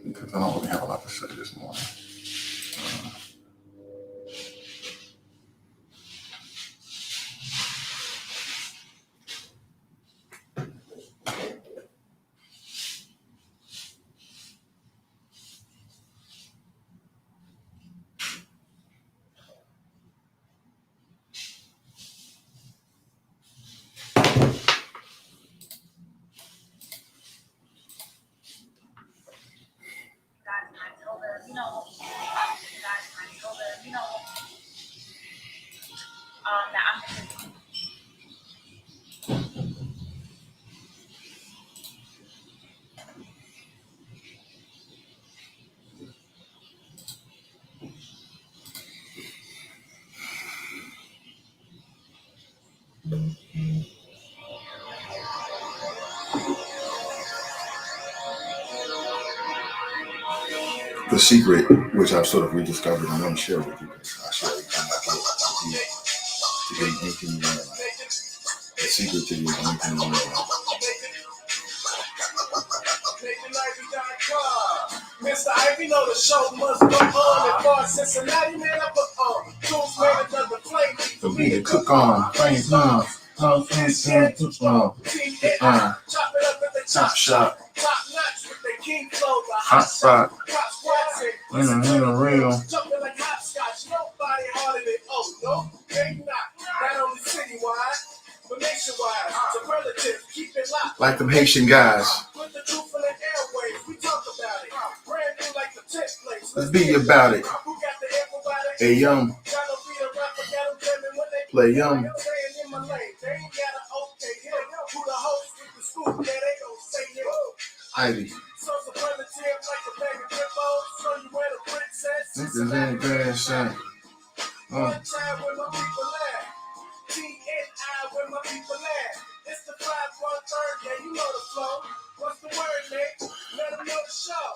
because I don't really have a lot to say this morning. The secret, which I've sort of rediscovered, I'm going to share with you because I share it to get anything you want. The secret to getting anything you want. Mr. Ivey, know the show must go on. As far as Cincinnati, man, I put on. Tools made another flame for me to cook on. Flames on. Chop it up at the top shop. Top notch with the king flow. The Hot spot. In the real. Jumping like hopscotch. Nobody harder than no, they not. Not only citywide, but nationwide. Superlative, keep it locked. Like them Haitian guys. Put the truth in the airwaves. We talk about it. Brand new like the tip place. Let's be about it. Who got the everybody? Hey, yum. Play yum. They ain't got an okay here. Who the host with the scoop? Yeah, they gon' say it. Ivy. So superlative like the baby Pippo. Show you where the princess is. This ain't bad shot. One time where my people at. TNI where my people at. It's the 5-1-3, yeah, you know the flow. What's the word, Nick? Let them know the show.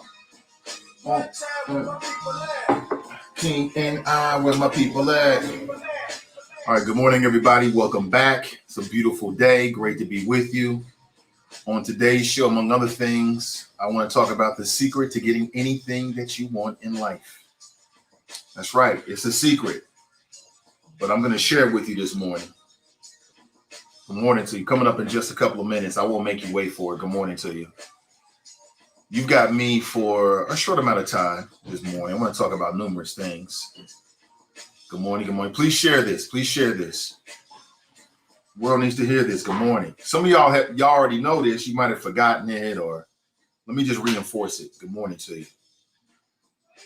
One time where my people at. King and I, where my people at. All right, good morning, everybody. Welcome back. It's a beautiful day. Great to be with you. On today's show, among other things, I want to talk about the secret to getting anything that you want in life. That's right. It's a secret. But I'm going to share it with you this morning. Good morning to you. Coming up in just a couple of minutes. I won't make you wait for it. Good morning to you. You've got me for a short amount of time this morning. I want to talk about numerous things. Good morning. Good morning. Please share this. Please share this. The world needs to hear this. Good morning. Some of y'all already know this. You might have forgotten it, or let me just reinforce it. Good morning to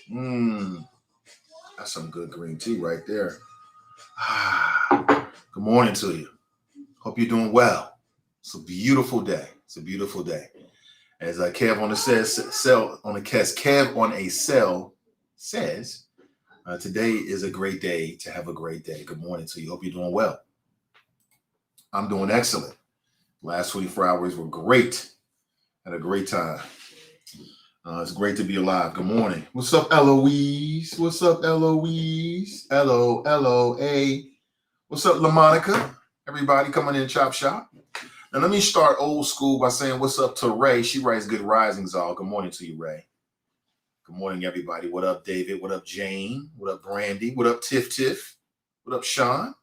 you. That's some good green tea right there. Good morning to you. Hope you're doing well. It's a beautiful day. It's a beautiful day. As Kev on a cell says, today is a great day to have a great day. Good morning to you. Hope you're doing well. I'm doing excellent. Last 24 hours were great. Had a great time. It's great to be alive. Good morning. What's up, Eloise? What's up, Eloise? L-O-L-O-A. What's up, LaMonica? Everybody coming in Chop Shop. Now, let me start old school by saying what's up to Ray. She writes good risings all. Good morning to you, Ray. Good morning, everybody. What up, David? What up, Jane? What up, Brandy? What up, Tiff? What up, Sean?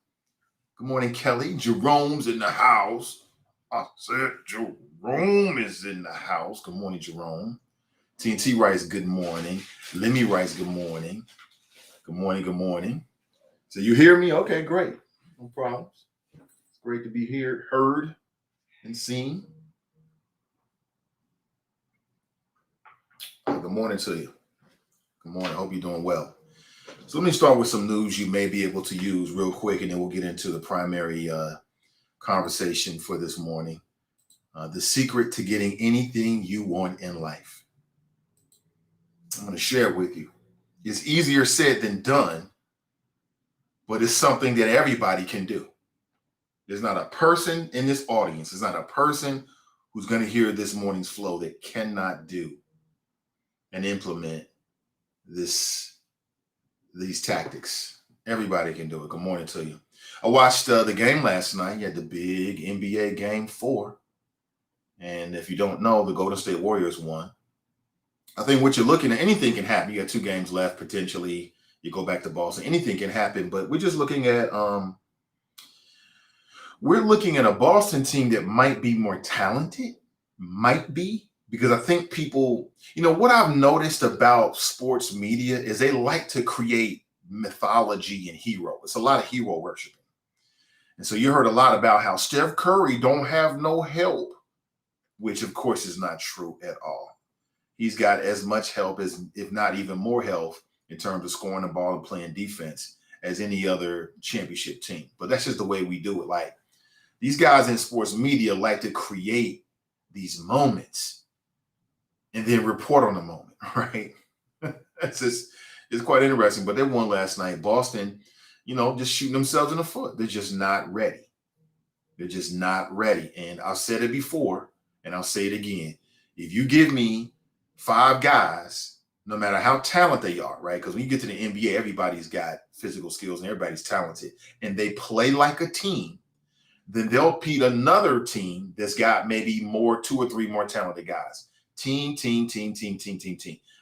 Good morning, Kelly. Jerome's in the house. I said Jerome is in the house. Good morning, Jerome. TNT writes good morning. Lemmy writes good morning. Good morning, good morning. So you hear me? Okay, great. No problems. It's great to be here, heard, and seen. Good morning to you. Good morning. I hope you're doing well. So let me start with some news you may be able to use real quick, and then we'll get into the primary conversation for this morning. The secret to getting anything you want in life. I'm going to share it with you. It's easier said than done, but it's something that everybody can do. There's not a person in this audience, there's not a person who's going to hear this morning's flow that cannot do and implement these tactics. Everybody can do it. Good morning to you. I watched the game last night. You had the big NBA Game 4. And if you don't know, the Golden State Warriors won. I think what you're looking at, anything can happen. You got 2 games left potentially. You go back to Boston, anything can happen. But we're just looking at a Boston team that might be more talented, might be, because I think people, what I've noticed about sports media is they like to create mythology and hero. It's a lot of hero worshiping. And so you heard a lot about how Steph Curry don't have no help, which of course is not true at all. He's got as much help as, if not even more help, in terms of scoring the ball and playing defense as any other championship team. But that's just the way we do it. Like, these guys in sports media like to create these moments and then report on the moment, right? It's quite interesting. But they won last night. Boston, just shooting themselves in the foot. They're just not ready. They're just not ready. And I've said it before, and I'll say it again. If you give me 5 guys, no matter how talented they are, right? Because when you get to the NBA, everybody's got physical skills and everybody's talented, and they play like a team, then they'll beat another team that's got maybe 2 or 3 more talented guys. Team.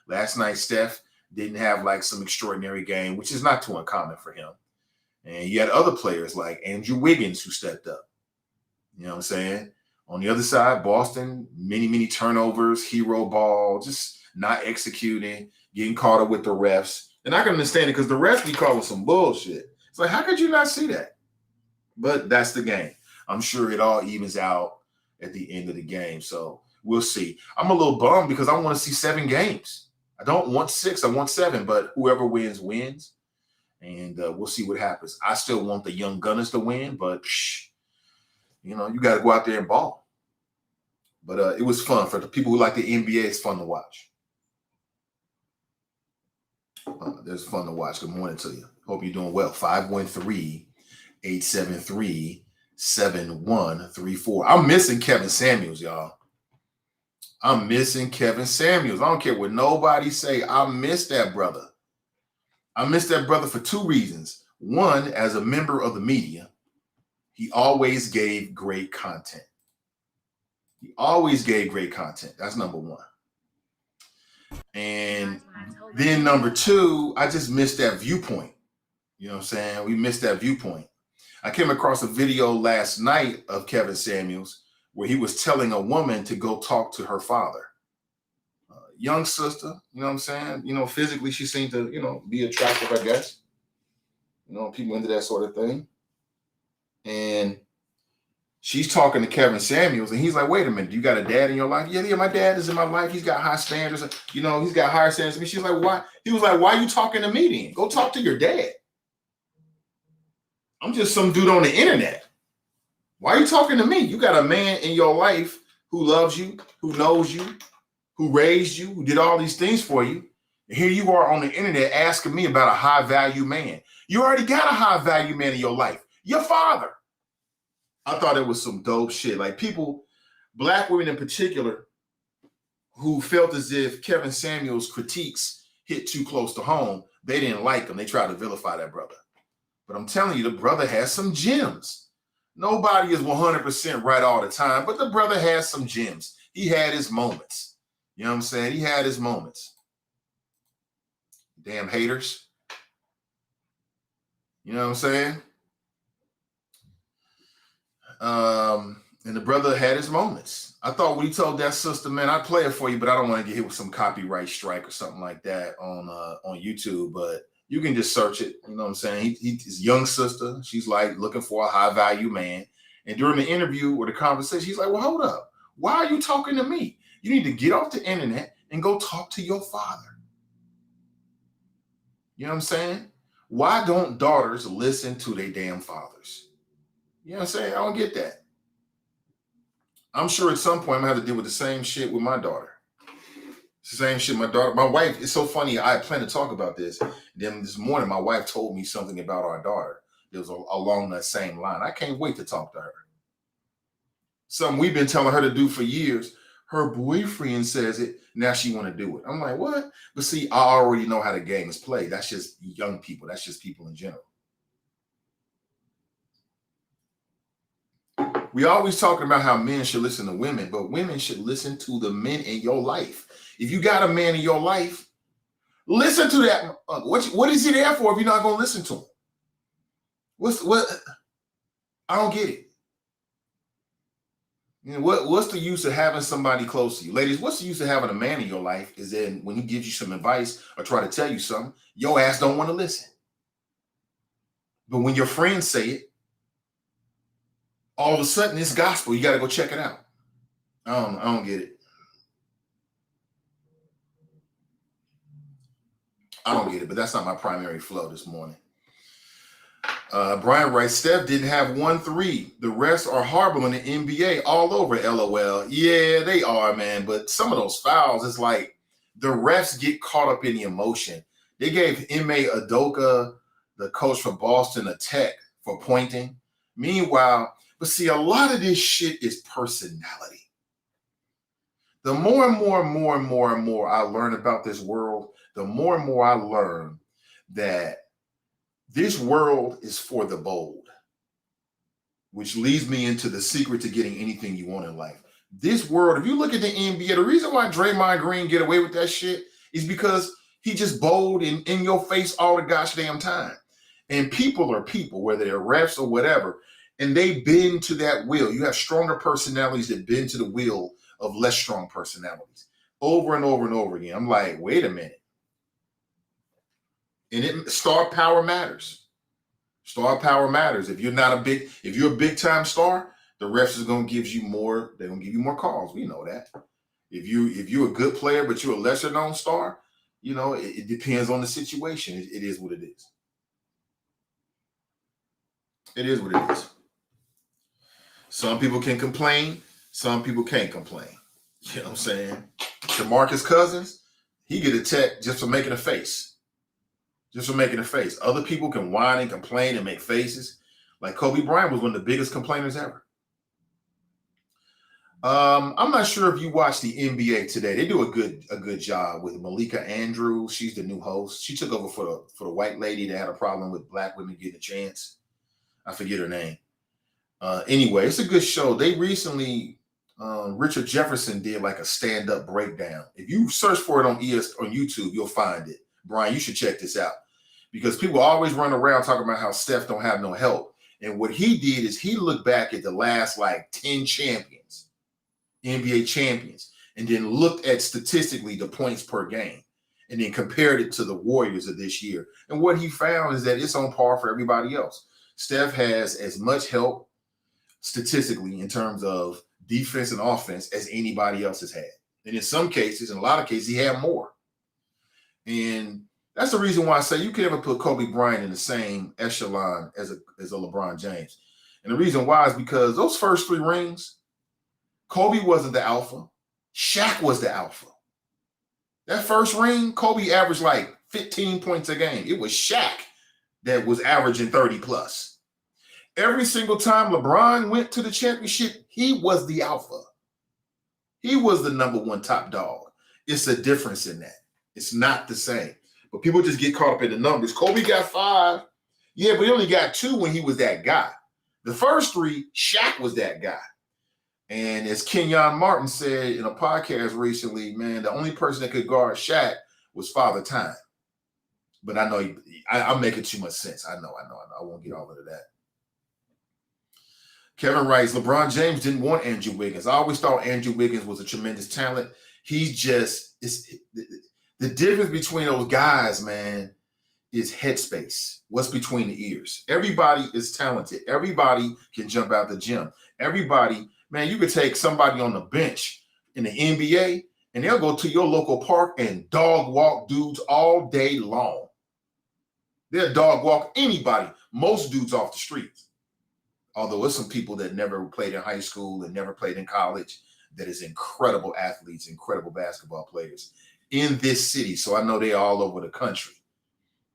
Last night, Steph didn't have like some extraordinary game, which is not too uncommon for him. And you had other players like Andrew Wiggins who stepped up. You know what I'm saying? On the other side, Boston, many turnovers, hero ball, just not executing, getting caught up with the refs. And I can understand it because the refs be calling some bullshit. It's like, how could you not see that? But that's the game. I'm sure it all evens out at the end of the game. So we'll see. I'm a little bummed because I want to see 7 games. I don't want 6. I want 7. But whoever wins, wins. And we'll see what happens. I still want the young Gunners to win, but you got to go out there and ball. But it was fun. For the people who like the NBA, it's fun to watch. There's fun to watch. Good morning to you. Hope you're doing well. 513-873-7134. I'm missing Kevin Samuels, y'all. I'm missing Kevin Samuels. I don't care what nobody say. I miss that brother. I miss that brother for 2 reasons. One, as a member of the media, he always gave great content. That's number 1. And then number 2, I just missed that viewpoint. You know what I'm saying? We missed that viewpoint. I came across a video last night of Kevin Samuels where he was telling a woman to go talk to her father. Young sister, you know what I'm saying? Physically she seemed to, be attractive, I guess. People into that sort of thing. And she's talking to Kevin Samuels, and he's like, wait a minute, you got a dad in your life? Yeah, my dad is in my life. He's got high standards. He's got higher standards than me. She's like, why? He was like, why are you talking to me then? Go talk to your dad. I'm just some dude on the internet. Why are you talking to me? You got a man in your life who loves you, who knows you, who raised you, who did all these things for you. And here you are on the internet asking me about a high-value man. You already got a high-value man in your life. Your father. I thought it was some dope shit. Like people, Black women in particular, who felt as if Kevin Samuels' critiques hit too close to home, they didn't like him. They tried to vilify that brother. But I'm telling you, the brother has some gems. Nobody is 100% right all the time, but the brother has some gems. He had his moments. You know what I'm saying? He had his moments. Damn haters. You know what I'm saying? And the brother had his moments. I thought when he told that sister, man, I'd play it for you, but I don't want to get hit with some copyright strike or something like that on YouTube. But you can just search it. You know what I'm saying? His young sister, she's like looking for a high value man. And during the interview or the conversation, he's like, well, hold up. Why are you talking to me? You need to get off the internet and go talk to your father. You know what I'm saying? Why don't daughters listen to their damn fathers? You know what I'm saying? I don't get that. I'm sure at some point I'm going to have to deal with the same shit with my daughter. It's the same shit my daughter. My wife, it's so funny. I plan to talk about this. Then this morning, my wife told me something about our daughter. It was along that same line. I can't wait to talk to her. Something we've been telling her to do for years. Her boyfriend says it. Now she want to do it. I'm like, what? But see, I already know how the game is played. That's just young people. That's just people in general. We always talking about how men should listen to women, but women should listen to the men in your life. If you got a man in your life, listen to that. What is he there for if you're not going to listen to him? What? I don't get it. You know, what's the use of having somebody close to you? Ladies, what's the use of having a man in your life is then when he gives you some advice or try to tell you something, your ass don't want to listen. But when your friends say it, all of a sudden it's gospel. You got to go check it out. I don't get it. I don't get it, but that's not my primary flow this morning. Brian writes, Steph didn't have 1-3. The rest are horrible in the NBA all over, LOL. Yeah, they are, man. But some of those fouls, it's like the refs get caught up in the emotion. They gave Ime Udoka, the coach for Boston, a tech for pointing. Meanwhile, but see, a lot of this shit is personality. The more and more I learn about this world, the more and more I learn that this world is for the bold, which leads me into the secret to getting anything you want in life. This world, if you look at the NBA, the reason why Draymond Green get away with that shit is because he just bold and in your face all the gosh damn time. And people are people, whether they're refs or whatever, and they bend to that will. You have stronger personalities that bend to the will of less strong personalities over and over and over again. I'm like, wait a minute. And star power matters. Star power matters. If you're a big time star, the refs is gonna give you more. They're gonna give you more calls. We know that. If you're a good player but you're a lesser known star, you know it depends on the situation. It is what it is. It is what it is. Some people can complain. Some people can't complain. You know what I'm saying? DeMarcus Cousins, he get a tech just for making a face. Just for making a face. Other people can whine and complain and make faces. Like Kobe Bryant was one of the biggest complainers ever. I'm not sure if you watched the NBA today. They do a good job with Malika Andrews. She's the new host. She took over for the white lady that had a problem with black women getting a chance. I forget her name. Anyway, it's a good show. They recently, Richard Jefferson did like a stand-up breakdown. If you search for it on YouTube, you'll find it. Brian, you should check this out because people always run around talking about how Steph don't have no help. And what he did is he looked back at the last like 10 champions, NBA champions, and then looked at statistically the points per game and then compared it to the Warriors of this year. And what he found is that it's on par for everybody else. Steph has as much help statistically in terms of defense and offense as anybody else has had. And in some cases, in a lot of cases, he had more. And that's the reason why I say you can never put Kobe Bryant in the same echelon as a LeBron James. And the reason why is because those first 3 rings, Kobe wasn't the alpha. Shaq was the alpha. That first ring, Kobe averaged like 15 points a game. It was Shaq that was averaging 30 plus. Every single time LeBron went to the championship, he was the alpha. He was the number 1 top dog. It's a difference in that. It's not the same. But people just get caught up in the numbers. Kobe got 5. Yeah, but he only got 2 when he was that guy. The first 3, Shaq was that guy. And as Kenyon Martin said in a podcast recently, man, the only person that could guard Shaq was Father Time. But I know I'm making too much sense. I know. I won't get all into that. Kevin writes, LeBron James didn't want Andrew Wiggins. I always thought Andrew Wiggins was a tremendous talent. He's just the difference between those guys, man, is headspace. What's between the ears? Everybody is talented. Everybody can jump out the gym. Everybody, man, you could take somebody on the bench in the NBA and they'll go to your local park and dog walk dudes all day long. They'll dog walk anybody, most dudes off the streets. Although there's some people that never played in high school and never played in college that is incredible athletes, incredible basketball players in this city. So I know they're all over the country.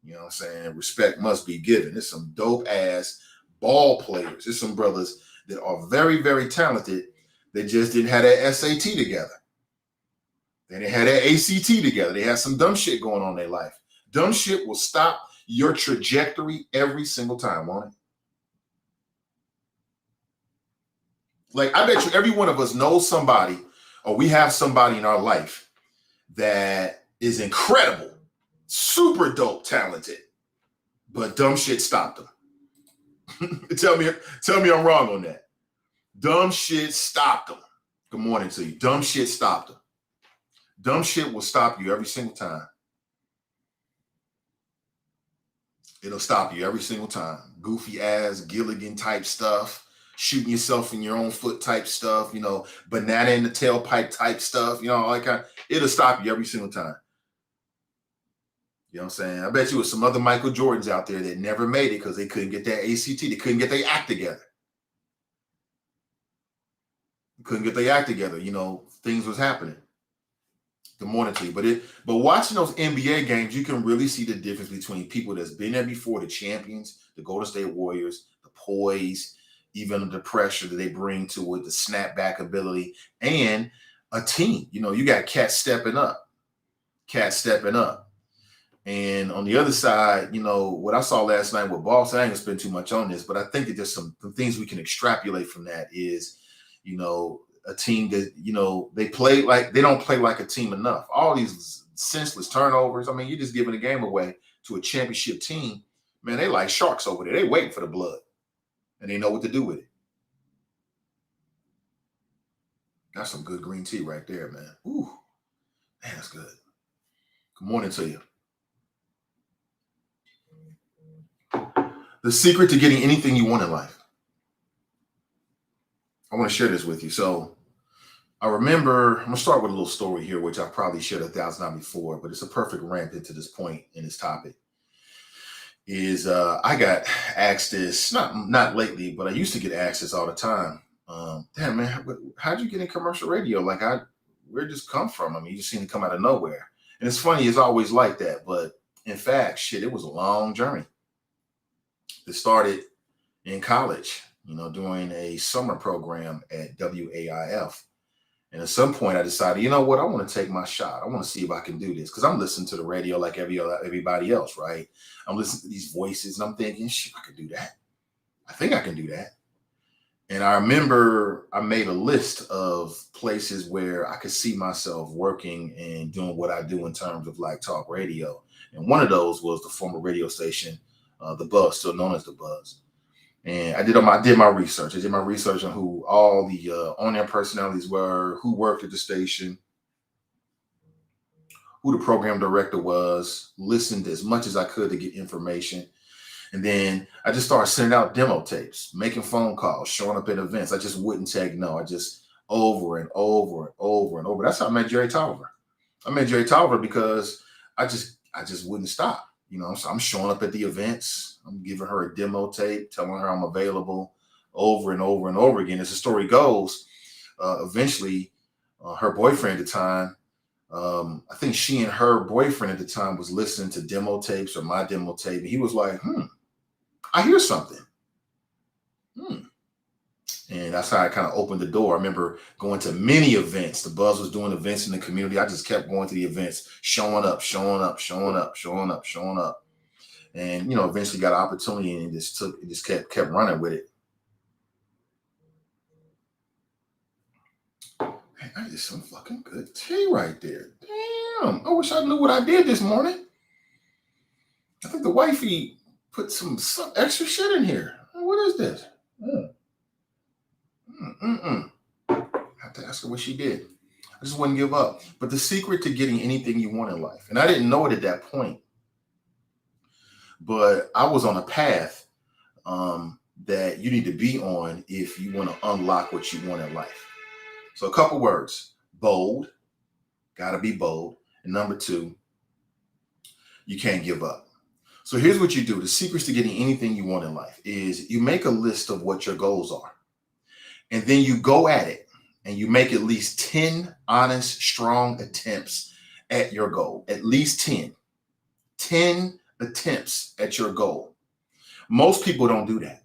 You know what I'm saying? Respect must be given. There's some dope ass ball players. There's some brothers that are very, very talented. They just didn't have that SAT together. They didn't have that ACT together. They had some dumb shit going on in their life. Dumb shit will stop your trajectory every single time, won't it? Like, I bet you every one of us knows somebody, or we have somebody in our life that is incredible, super dope, talented, but dumb shit stopped them. tell me I'm wrong on that. Dumb shit stopped them. Good morning to you. Dumb shit stopped them. Dumb shit will stop you every single time. It'll stop you every single time. Goofy ass Gilligan type stuff, shooting yourself in your own foot type stuff, banana in the tailpipe type stuff, it'll stop you every single time. You know what I'm saying? I bet you with some other Michael Jordans out there that never made it because they couldn't get their ACT. They couldn't get their act together. Things was happening. Good morning to you. But watching those NBA games, you can really see the difference between people that's been there before, the champions, the Golden State Warriors, the poise, even the pressure that they bring to it, the snapback ability, and a team. You got cats stepping up. And on the other side, what I saw last night with Boston, I ain't gonna spend too much on this, but I think that there's some things we can extrapolate from that is, a team that, they don't play like a team enough. All these senseless turnovers. I mean, you're just giving the game away to a championship team. Man, they like sharks over there. They waiting for the blood. And they know what to do with it. That's some good green tea right there, man. Ooh, man, that's good. Good morning to you. The secret to getting anything you want in life. I want to share this with you. So I remember, I'm going to start with a little story here, which I've probably shared 1,000 times before, but it's a perfect ramp into this point in this topic. I got asked this, not lately, but I used to get asked this all the time. Damn, man, how'd you get in commercial radio? Where'd this come from? I mean, you just seem to come out of nowhere. And it's funny, it's always like that. But in fact, it was a long journey. It started in college, doing a summer program at WAIF. And at some point I decided, I want to take my shot. I want to see if I can do this because I'm listening to the radio like everybody else, right? I'm listening to these voices and I'm thinking, shit, I could do that. I think I can do that. And I remember I made a list of places where I could see myself working and doing what I do in terms of talk radio. And one of those was the former radio station, The Buzz, still known as The Buzz. And I did my research. I did my research on who all the on-air personalities were, who worked at the station, who the program director was, listened as much as I could to get information. And then I just started sending out demo tapes, making phone calls, showing up at events. I just wouldn't take no. I just over and over and over and over. That's how I met Jerry Tolliver. I met Jerry Tolliver because I just wouldn't stop. So I'm showing up at the events. I'm giving her a demo tape, telling her I'm available over and over and over again. As the story goes, eventually her boyfriend at the time, I think she and her boyfriend at the time was listening to demo tapes or my demo tape. And he was like, I hear something. And that's how I kind of opened the door. I remember going to many events. The Buzz was doing events in the community. I just kept going to the events, showing up. And, eventually got an opportunity and just kept running with it. Man, that is some fucking good tea right there. Damn. I wish I knew what I did this morning. I think the wifey put some extra shit in here. What is this? I have to ask her what she did. I just wouldn't give up. But the secret to getting anything you want in life, and I didn't know it at that point, but I was on a path that you need to be on if you want to unlock what you want in life. So a couple words: bold, got to be bold. And number 2, you can't give up. So here's what you do. The secrets to getting anything you want in life is you make a list of what your goals are. And then you go at it and you make at least 10 honest, strong attempts at your goal. At least 10. 10 attempts at your goal. Most people don't do that.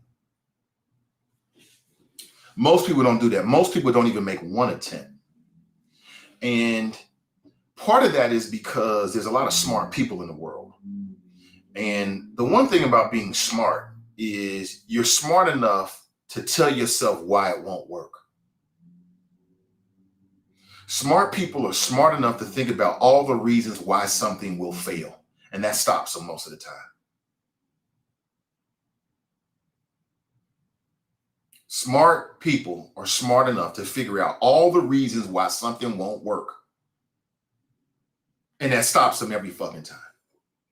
Most people don't even make one attempt. And part of that is because there's a lot of smart people in the world. And the one thing about being smart is you're smart enough to tell yourself why it won't work. Smart people are smart enough to think about all the reasons why something will fail, and that stops them most of the time. Smart people are smart enough to figure out all the reasons why something won't work, and that stops them every fucking time.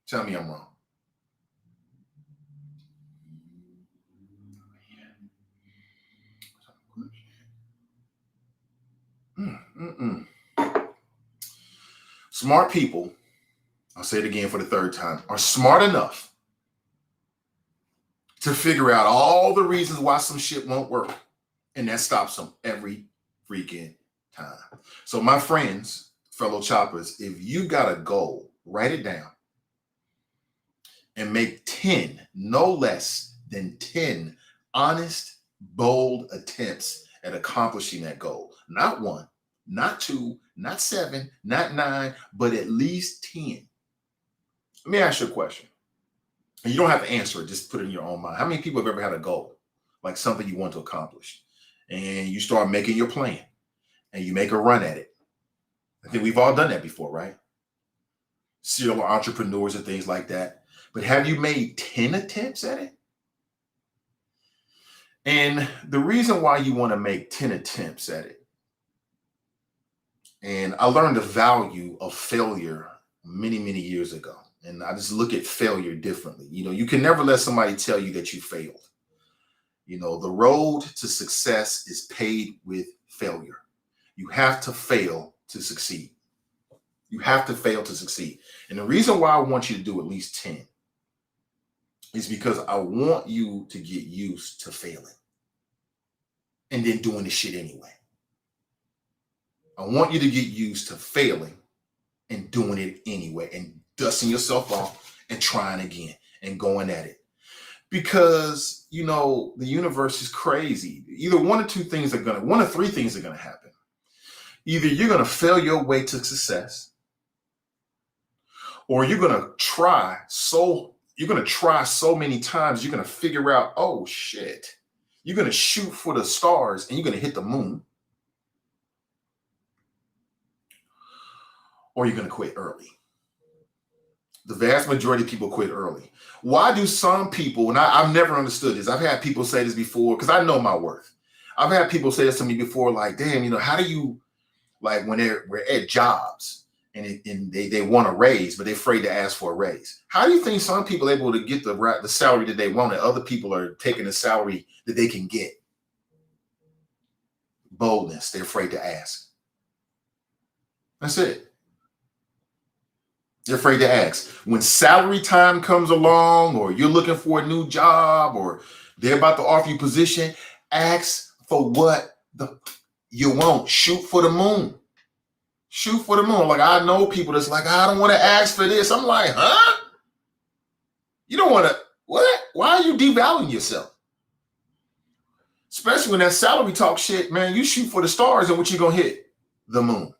Tell me I'm wrong. Smart people, I'll say it again for the third time, are smart enough to figure out all the reasons why some shit won't work. And that stops them every freaking time. So my friends, fellow choppers, if you got a goal, write it down and make 10, no less than 10 honest, bold attempts at accomplishing that goal. Not 1, not 2, not 7, not 9, but at least 10. Let me ask you a question. And you don't have to answer it, just put it in your own mind. How many people have ever had a goal, like something you want to accomplish, and you start making your plan and you make a run at it? I think we've all done that before, right? Serial entrepreneurs and things like that. But have you made 10 attempts at it? And the reason why you want to make 10 attempts at it, and I learned the value of failure many, many years ago. And I just look at failure differently. You know, you can never let somebody tell you that you failed. You know, the road to success is paved with failure. You have to fail to succeed. You have to fail to succeed. And the reason why I want you to do at least 10 is because I want you to get used to failing and then doing the shit anyway. I want you to get used to failing and doing it anyway and dusting yourself off and trying again and going at it. Because, you know, the universe is crazy. Either one of three things are going to happen. Either you're going to fail your way to success, or you're going to try so many times, you're going to figure out, oh shit, you're going to shoot for the stars and you're going to hit the moon, or you're going to quit early. The vast majority of people quit early. Why do some people, and I've never understood this. I've had people say this before because I know my worth. I've had people say this to me before, like, damn, you know, how do you, like when we're at jobs and they want a raise, but they're afraid to ask for a raise. How do you think some people are able to get the salary that they want and other people are taking the salary that they can get? Boldness. They're afraid to ask. That's it. They're afraid to ask. When salary time comes along, or you're looking for a new job, or they're about to offer you a position, ask for what you want. Shoot for the moon. Shoot for the moon. Like, I know people that's like, I don't want to ask for this. I'm like, huh? You don't want to, what? Why are you devaluing yourself? Especially when that salary talk shit, man, you shoot for the stars and what you going to hit? The moon.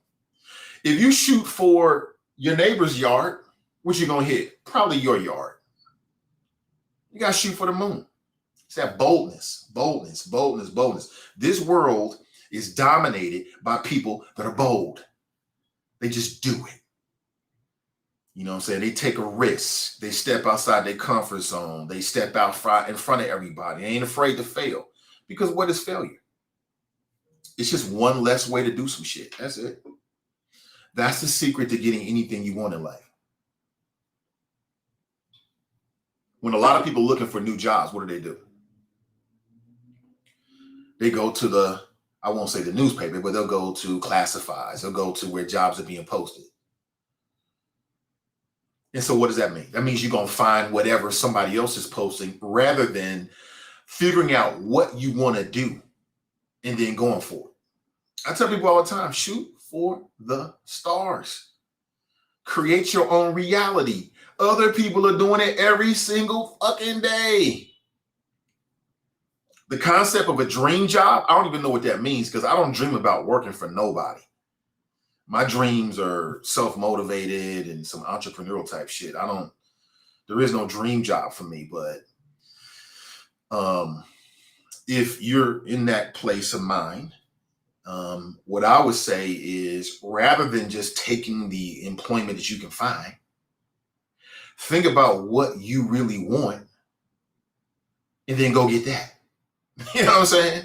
If you shoot for your neighbor's yard, what you going to hit? Probably your yard. You got to shoot for the moon. It's that boldness, boldness, boldness, boldness. This world is dominated by people that are bold. They just do it. You know what I'm saying? They take a risk. They step outside their comfort zone. They step out in front of everybody. They ain't afraid to fail. Because what is failure? It's just one less way to do some shit. That's it. That's the secret to getting anything you want in life. When a lot of people are looking for new jobs, what do? They go to I won't say the newspaper, but they'll go to classifieds. They'll go to where jobs are being posted. And so what does that mean? That means you're going to find whatever somebody else is posting rather than figuring out what you want to do and then going for it. I tell people all the time, shoot for the stars. Create your own reality. Other people are doing it every single fucking day. The concept of a dream job, I don't even know what that means because I don't dream about working for nobody. My dreams are self-motivated and some entrepreneurial type shit. There is no dream job for me, but if you're in that place of mind, What I would say is rather than just taking the employment that you can find, think about what you really want and then go get that. You know what I'm saying?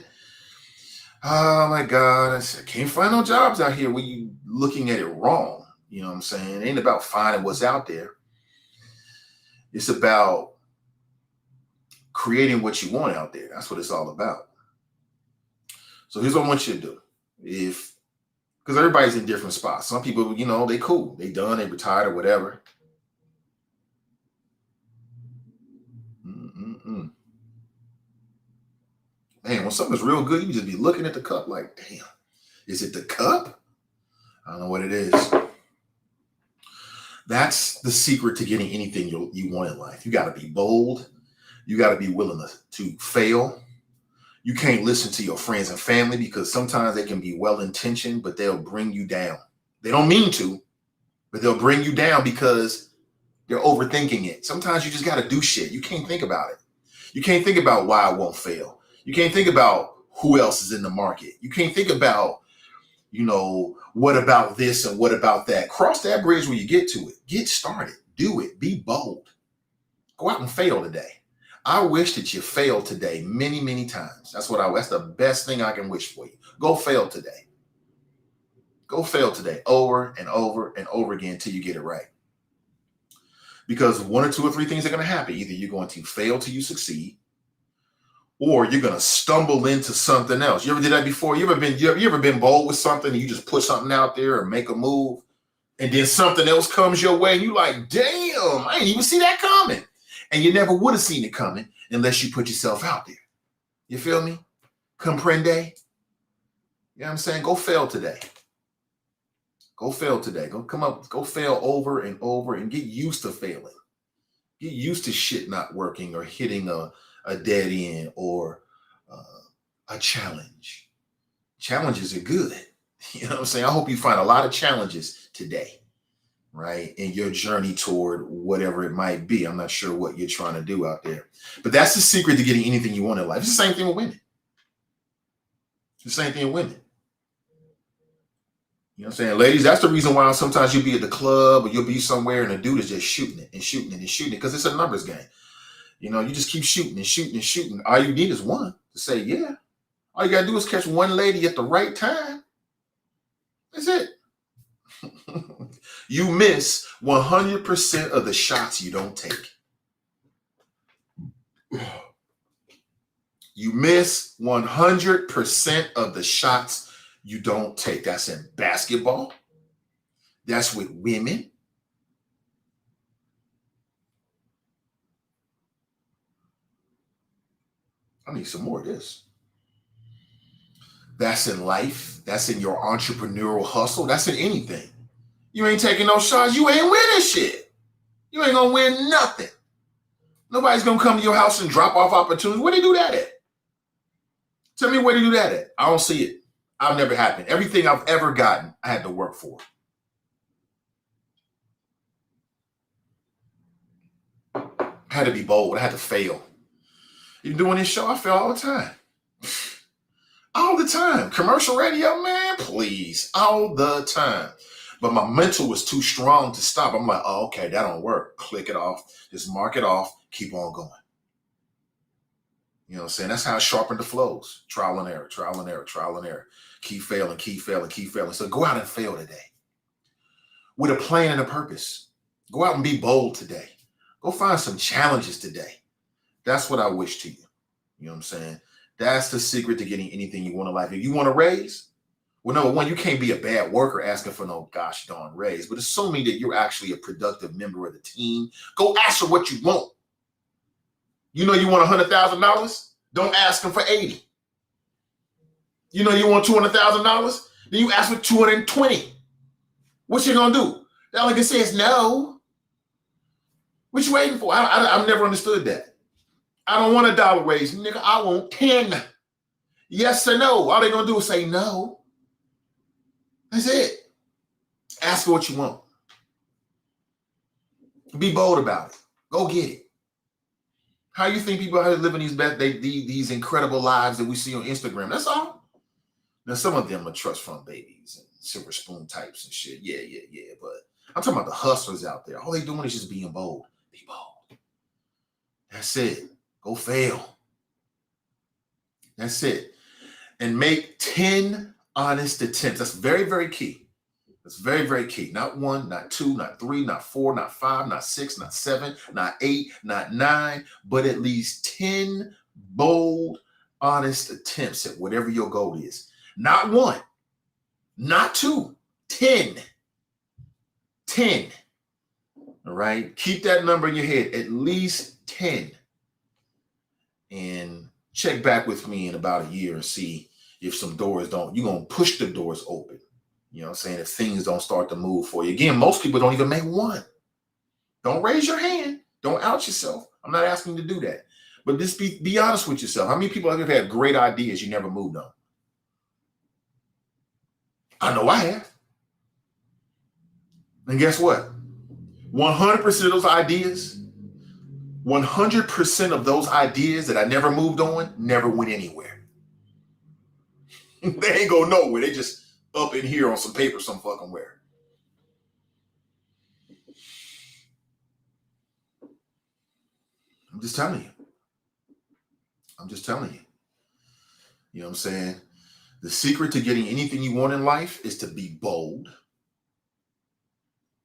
Oh my God, I can't find no jobs out here. When you looking at it wrong, you know what I'm saying? It ain't about finding what's out there. It's about creating what you want out there. That's what it's all about. So here's what I want you to do. Because everybody's in different spots. Some people, you know, they cool. They done, they retired or whatever. Man, when something's real good, you just be looking at the cup like, damn, is it the cup? I don't know what it is. That's the secret to getting anything you want in life. You got to be bold. You got to be willing to fail. You can't listen to your friends and family because sometimes they can be well-intentioned, but they'll bring you down. They don't mean to, but they'll bring you down because they're overthinking it. Sometimes you just got to do shit. You can't think about it. You can't think about why I won't fail. You can't think about who else is in the market. You can't think about, you know, what about this and what about that? Cross that bridge when you get to it. Get started. Do it. Be bold. Go out and fail today. I wish that you failed today many, many times. That's the best thing I can wish for you. Go fail today. Go fail today over and over and over again until you get it right. Because one or two or three things are going to happen. Either you're going to fail till you succeed, or you're going to stumble into something else. You ever did that before? You ever been bold with something and you just put something out there or make a move and then something else comes your way and you like, damn, I didn't even see that coming. And you never would have seen it coming unless you put yourself out there. You feel me? Comprende? You know what I'm saying? Go fail today. Go fail today. Go fail over and over and get used to failing. Get used to shit not working or hitting a dead end or a challenge. Challenges are good. You know what I'm saying? I hope you find a lot of challenges today, right? In your journey toward whatever it might be. I'm not sure what you're trying to do out there. But that's the secret to getting anything you want in life. It's the same thing with women. It's the same thing with women. You know what I'm saying? Ladies, that's the reason why sometimes you'll be at the club or you'll be somewhere and a dude is just shooting it and shooting it and shooting it because it's a numbers game. You know, you just keep shooting and shooting and shooting. All you need is one to say, yeah. All you got to do is catch one lady at the right time. That's it. You miss 100% of the shots you don't take. You miss 100% of the shots you don't take. That's in basketball. That's with women. I need some more of this. That's in life. That's in your entrepreneurial hustle. That's in anything. You ain't taking no shots. You ain't winning shit. You ain't gonna win nothing. Nobody's gonna come to your house and drop off opportunities. Where they do that at? Tell me where they do that at. I don't see it. I've never happened. Everything I've ever gotten, I had to work for. I had to be bold. I had to fail. You doing this show, I fail all the time. All the time. Commercial radio, man, please. All the time. But my mental was too strong to stop. I'm like, oh, okay, that don't work. Click it off. Just mark it off. Keep on going. You know what I'm saying? That's how I sharpened the flows. Trial and error, trial and error, trial and error. Keep failing, keep failing, keep failing. So go out and fail today. With a plan and a purpose. Go out and be bold today. Go find some challenges today. That's what I wish to you. You know what I'm saying? That's the secret to getting anything you want in life. If you want a raise, well, number one, you can't be a bad worker asking for no gosh darn raise, but assuming that you're actually a productive member of the team, go ask for what you want. You know you want $100,000? Don't ask them for 80. You know you want $200,000? Then you ask for 220. What you gonna do? The delegate says no. What you waiting for? I've never understood that. I don't want $1 raise, nigga. I want 10. Yes or no? All they gonna do is say no. That's it. Ask for what you want. Be bold about it. Go get it. How you think people are living these incredible lives that we see on Instagram? That's all. Now, some of them are trust fund babies and silver spoon types and shit. Yeah. But I'm talking about the hustlers out there. All they doing is just being bold. Be bold. That's it. Go fail. That's it. And make 10 honest attempts. That's very, very key. That's very, very key. Not 1, not 2, not 3, not 4, not 5, not 6, not 7, not 8, not 9, but at least 10 bold, honest attempts at whatever your goal is. Not 1, not 2, 10. 10. All right. Keep that number in your head, at least 10. And check back with me in about a year and see if some doors don't, you're going to push the doors open. You know what I'm saying? If things don't start to move for you. Again, most people don't even make one. Don't raise your hand. Don't out yourself. I'm not asking you to do that. But just be honest with yourself. How many people have had great ideas you never moved on? I know I have. And guess what? 100% of those ideas, 100% of those ideas that I never moved on never went anywhere. They ain't go nowhere. They just up in here on some paper some fucking where. I'm just telling you. I'm just telling you. You know what I'm saying? The secret to getting anything you want in life is to be bold.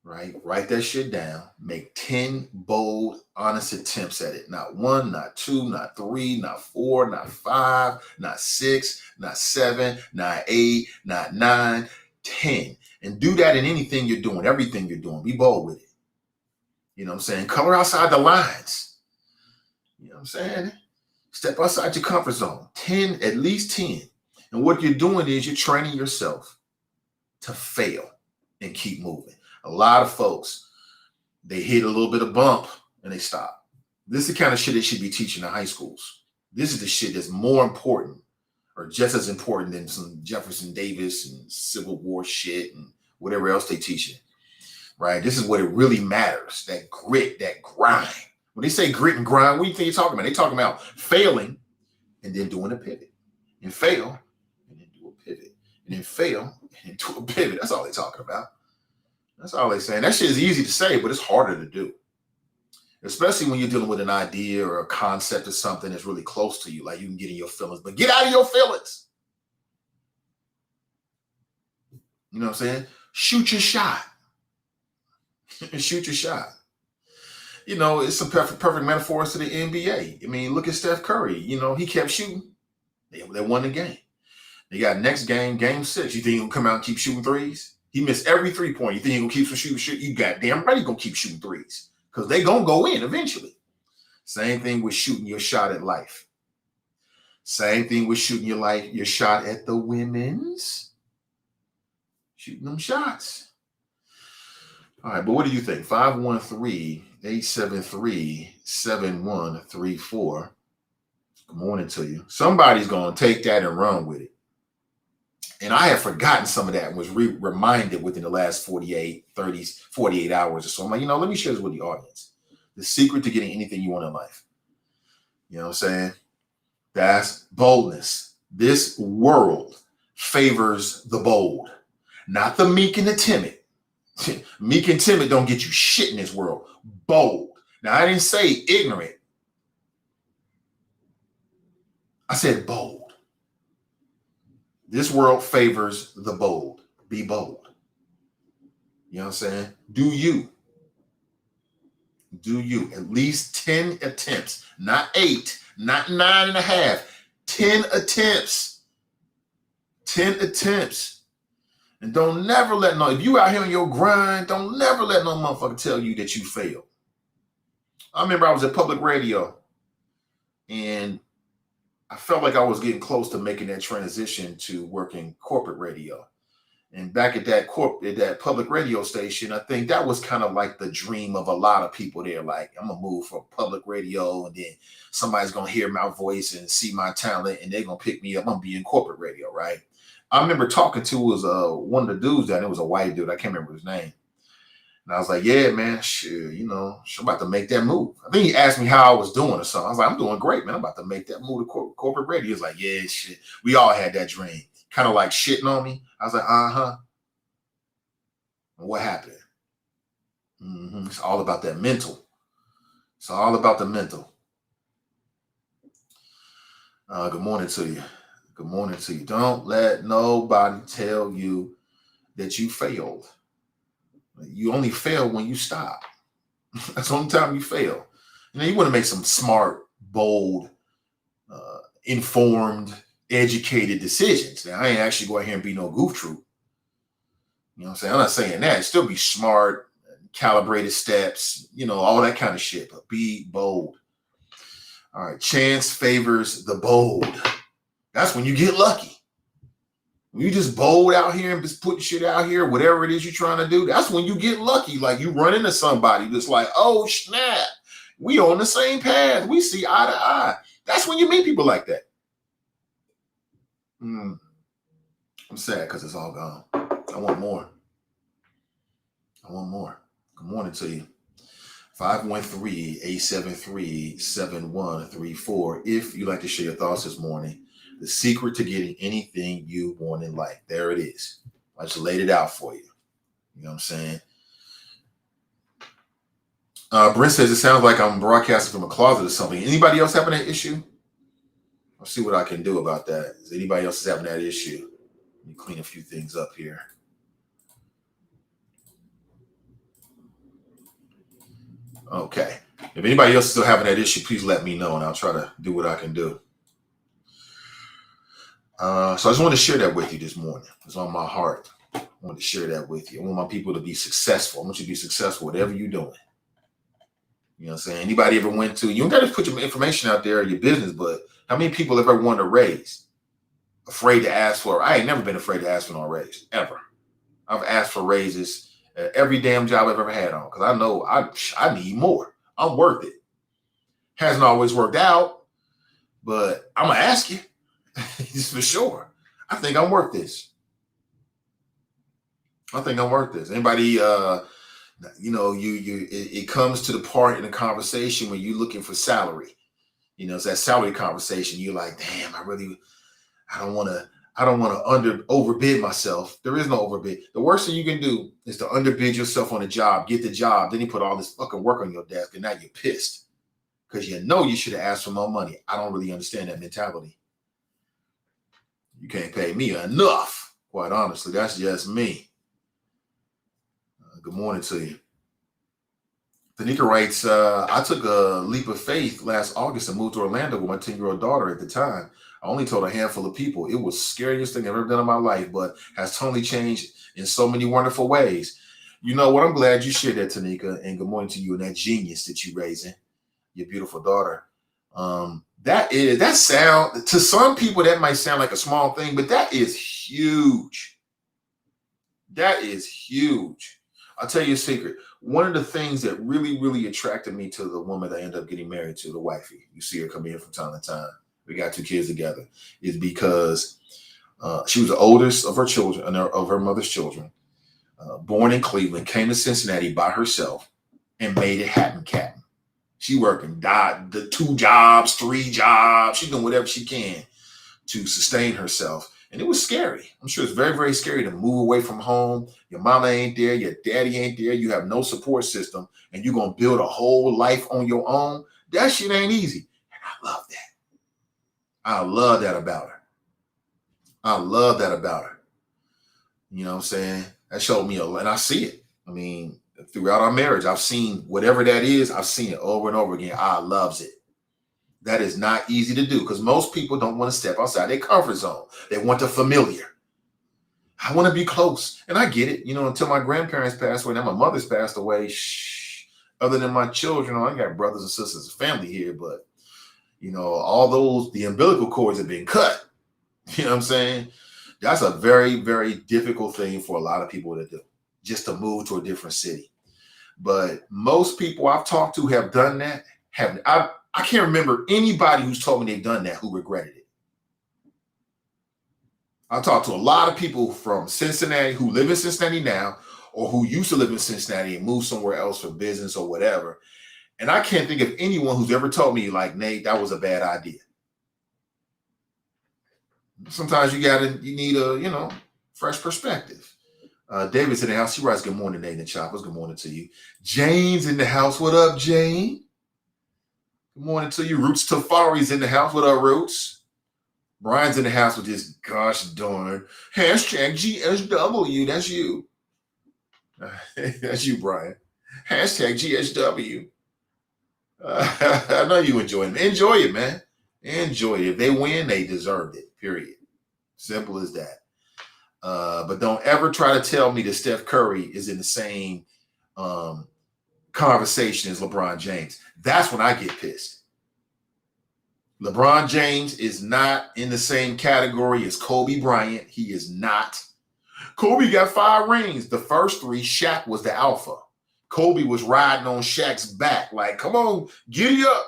Right? Write that shit down. Make 10 bold, honest attempts at it. Not 1, not 2, not 3, not 4, not 5, not 6, not 7, not 8, not 9, 10. And do that in anything you're doing, everything you're doing. Be bold with it. You know what I'm saying? Color outside the lines. You know what I'm saying? Step outside your comfort zone. 10, at least 10. And what you're doing is you're training yourself to fail and keep moving. A lot of folks, they hit a little bit of bump and they stop. This is the kind of shit they should be teaching in high schools. This is the shit that's more important or just as important than some Jefferson Davis and Civil War shit and whatever else they teaching, right? This is what it really matters, that grit, that grind. When they say grit and grind, what do you think you're talking about? They're talking about failing and then doing a pivot. And fail and then do a pivot. And then fail and do a pivot. That's all they're talking about. That's all they're saying. That shit is easy to say, but it's harder to do. Especially when you're dealing with an idea or a concept or something that's really close to you, like you can get in your feelings, but get out of your feelings. You know what I'm saying? Shoot your shot. Shoot your shot. You know, it's some perfect metaphors to the NBA. I mean, look at Steph Curry. You know, he kept shooting. They won the game. They got next game, game 6. You think he'll come out and keep shooting threes? He missed every 3-point. You think he'll keep shooting shit? You goddamn right he's going to keep shooting threes because they're going to go in eventually. Same thing with shooting your shot at life. Same thing with shooting your shot at the women's. Shooting them shots. All right, but what do you think? 513-873-7134. Good morning to you. Somebody's going to take that and run with it. And I have forgotten some of that and was reminded within the last 48 hours or so. I'm like, let me share this with the audience. The secret to getting anything you want in life. You know what I'm saying? That's boldness. This world favors the bold, not the meek and the timid. Meek and timid don't get you shit in this world. Bold. Now, I didn't say ignorant. I said bold. This world favors the bold. Be bold. You know what I'm saying? Do you. Do you. At least 10 attempts. Not 8. Not 9.5. 10 attempts. 10 attempts. And don't never let if you out here on your grind, don't never let no motherfucker tell you that you failed. I remember I was at public radio and I felt like I was getting close to making that transition to working corporate radio. And back at that public radio station, I think that was kind of like the dream of a lot of people there. Like, I'm going to move from public radio and then somebody's going to hear my voice and see my talent and they're going to pick me up. I'm going to be in corporate radio, right? I remember talking to one of the dudes down there. It was a white dude. I can't remember his name. And I was like, yeah, man, sure, I'm about to make that move. I think he asked me how I was doing or something. I was like, I'm doing great, man. I'm about to make that move to corporate radio. He was like, yeah, shit. We all had that dream. kind of like shitting on me. I was like, uh-huh. And what happened? It's all about that mental. It's all about the mental. Good morning to you. Good morning to you. Don't let nobody tell you that you failed. You only fail when you stop. That's the only time you fail. You want to make some smart, bold, informed, educated decisions. Now, I ain't actually go out here and be no goof troop. You know what I'm saying? I'm not saying that. Still be smart, calibrated steps, all that kind of shit. But be bold. All right. Chance favors the bold. That's when you get lucky. When you just bold out here and just putting shit out here, whatever it is you're trying to do, that's when you get lucky. Like you run into somebody that's like, oh, snap. We on the same path. We see eye to eye. That's when you meet people like that. I'm sad because it's all gone. I want more. Good morning to you. 513-873-7134. If you'd like to share your thoughts this morning, the secret to getting anything you want in life. There it is. I just laid it out for you. You know what I'm saying? Brent says, it sounds like I'm broadcasting from a closet or something. Anybody else having that issue? I'll see what I can do about that. Is anybody else having that issue? Let me clean a few things up here. Okay. If anybody else is still having that issue, please let me know and I'll try to do what I can do. So I just want to share that with you this morning. It's on my heart. I want to share that with you. I want my people to be successful. I want you to be successful, whatever you're doing. You know what I'm saying? Anybody ever went to, you don't got to put your information out there or your business, but how many people have ever wanted a raise? Afraid to ask for, I ain't never been afraid to ask for no raise, ever. I've asked for raises at every damn job I've ever had on because I know I need more. I'm worth it. Hasn't always worked out, but I'm going to ask you. It's for sure. I think I'm worth this. Anybody, it comes to the part in the conversation when you're looking for salary. It's that salary conversation. You're like, damn, I don't want to overbid myself. There is no overbid. The worst thing you can do is to underbid yourself on a job, get the job, then you put all this fucking work on your desk, and now you're pissed because you should have asked for more money. I don't really understand that mentality. You can't pay me enough. Quite honestly, that's just me. Good morning to you. Tanika writes, I took a leap of faith last August and moved to Orlando with my 10-year-old daughter at the time. I only told a handful of people. It was the scariest thing I've ever done in my life, but has totally changed in so many wonderful ways. You know what? I'm glad you shared that, Tanika, and good morning to you and that genius that you're raising, your beautiful daughter. That sound, to some people, that might sound like a small thing, but that is huge. That is huge. I'll tell you a secret. One of the things that really, really attracted me to the woman that I ended up getting married to, the wifey, you see her come in from time to time. We got 2 kids together, is because she was the oldest of her children, of her mother's children, born in Cleveland, came to Cincinnati by herself and made it happen, Captain. She working the 2 jobs, 3 jobs. She's doing whatever she can to sustain herself. And it was scary. I'm sure it's very, very scary to move away from home. Your mama ain't there. Your daddy ain't there. You have no support system. And you're going to build a whole life on your own. That shit ain't easy. And I love that. I love that about her. You know what I'm saying? That showed me a lot. And I see it. I mean, throughout our marriage, I've seen whatever that is. I've seen it over and over again. I loves it. That is not easy to do because most people don't want to step outside their comfort zone. They want the familiar. I want to be close. And I get it. Until my grandparents passed away, now my mother's passed away. Other than my children, I got brothers and sisters and family here, but all those, the umbilical cords have been cut. You know what I'm saying? That's a very, very difficult thing for a lot of people to do, just to move to a different city. But most people I've talked to have done that. I can't remember anybody who's told me they've done that who regretted it. I've talked to a lot of people from Cincinnati who live in Cincinnati now, or who used to live in Cincinnati and moved somewhere else for business or whatever. And I can't think of anyone who's ever told me, like, Nate, that was a bad idea. Sometimes you need a fresh perspective. David's in the house. He writes, "Good morning, Nathan Choppers. Good morning to you." Jane's in the house. What up, Jane? Good morning to you. Roots Tafari's in the house. What up, Roots? Brian's in the house with this gosh darn hashtag GSW. That's you. That's you, Brian. Hashtag GSW. I know you enjoy it. Enjoy it, man. Enjoy it. If they win, they deserved it. Period. Simple as that. But don't ever try to tell me that Steph Curry is in the same conversation as LeBron James. That's when I get pissed. LeBron James is not in the same category as Kobe Bryant. He is not. Kobe got 5 rings. The first 3, Shaq was the alpha. Kobe was riding on Shaq's back like, come on, giddy up.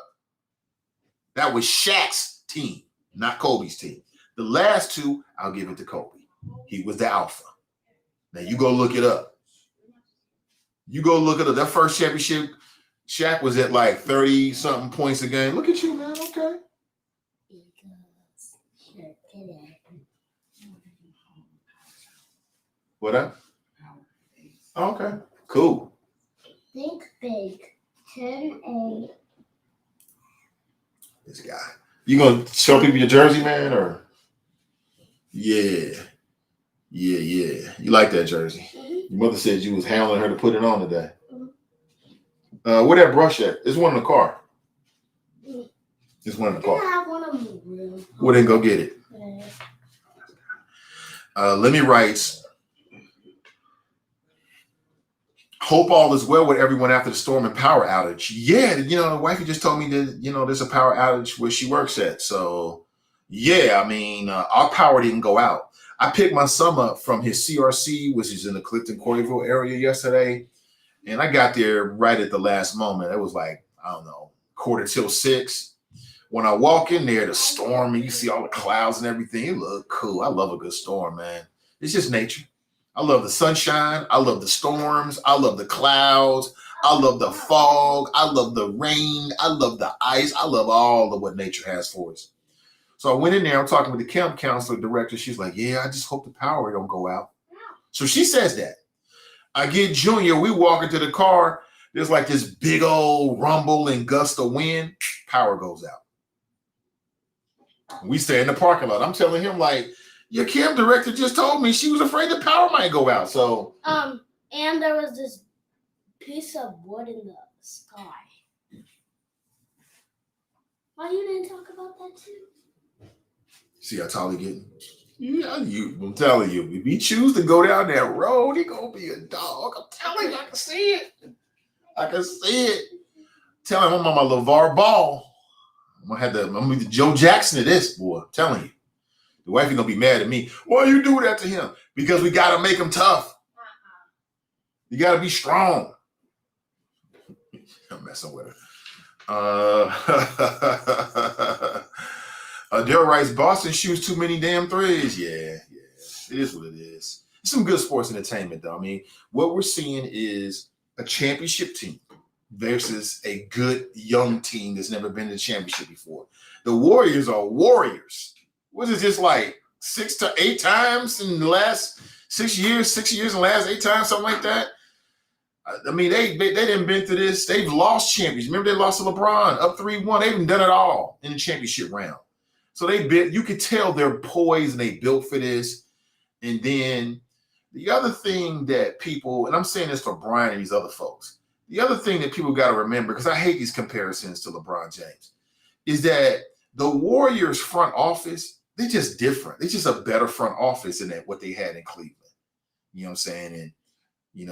That was Shaq's team, not Kobe's team. The last 2, I'll give it to Kobe. He was the alpha. Now you go look it up. That first championship, Shaq was at like 30-something points a game. Look at you, man. Okay. What up? Okay. Cool. Think big. 10-8. This guy. You gonna show people your jersey, man, or? Yeah. You like that jersey? Mm-hmm. Your mother said you was handling her to put it on today. Mm-hmm. Where that brush at? There's one in the car. Mm-hmm. There's one in the car. I have one in the room. Well, then go get it. Let me write. Hope all is well with everyone after the storm and power outage. Yeah, the wifey just told me that, there's a power outage where she works at. So, yeah, I mean, our power didn't go out. I picked my son up from his CRC, which is in the Clifton-Coryville area yesterday. And I got there right at the last moment. It was like, I don't know, 5:45. When I walk in there, the storm, and you see all the clouds and everything, it looked cool. I love a good storm, man. It's just nature. I love the sunshine. I love the storms. I love the clouds. I love the fog. I love the rain. I love the ice. I love all of what nature has for us. So I went in there. I'm talking with the camp counselor director. She's like, yeah, I just hope the power don't go out. So she says that. I get Junior. We walk into the car. There's like this big old rumble and gust of wind. Power goes out. We stay in the parking lot. I'm telling him, like, your camp director just told me she was afraid the power might go out. So and there was this piece of wood in the sky. Why you didn't talk about that too? See how tall he getting? Yeah, I'm telling you, if he choose to go down that road, he gonna be a dog. I'm telling you, I can see it. Tell him I'm on my LeVar Ball. I'm gonna be the Joe Jackson of this, boy. I'm telling you. The wife is gonna be mad at me. Why you do that to him? Because we gotta make him tough. You gotta be strong. I'm messing with her. Daryl writes, Boston shoots too many damn threes. Yeah. It is what it is. It's some good sports entertainment, though. I mean, what we're seeing is a championship team versus a good young team that's never been to the championship before. The Warriors are warriors. Was it just like 6 to 8 times in the last 6 years? 6 years in the last 8 times, something like that. I mean, they didn't been through this. They've lost champions. Remember, they lost to LeBron up 3-1. They haven't done it all in the championship round. So you could tell they're poised and they built for this. And then the other thing that people, and I'm saying this for Brian and these other folks, the other thing that people got to remember, because I hate these comparisons to LeBron James, is that the Warriors front office, they're just different. They're just a better front office than what they had in Cleveland. You know what I'm saying? And,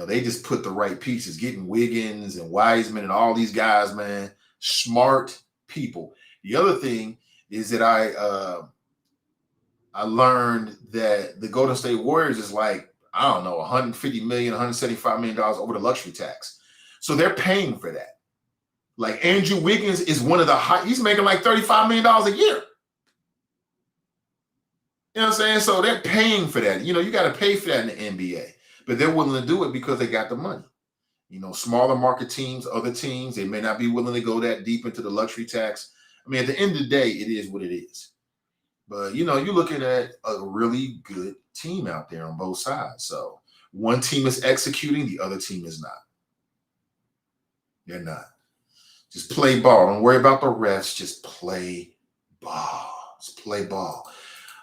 they just put the right pieces, getting Wiggins and Wiseman and all these guys, man, smart people. The other thing is that I learned that the Golden State Warriors is like, I don't know, $150 million, $175 million over the luxury tax. So they're paying for that. Like Andrew Wiggins is one of the he's making like $35 million a year. You know what I'm saying? So they're paying for that. You got to pay for that in the NBA. But they're willing to do it because they got the money. Smaller market teams, other teams, they may not be willing to go that deep into the luxury tax. I mean, at the end of the day, it is what it is. But, you're looking at a really good team out there on both sides. So one team is executing, the other team is not. They're not. Just play ball. Don't worry about the refs. Just play ball. Just play ball.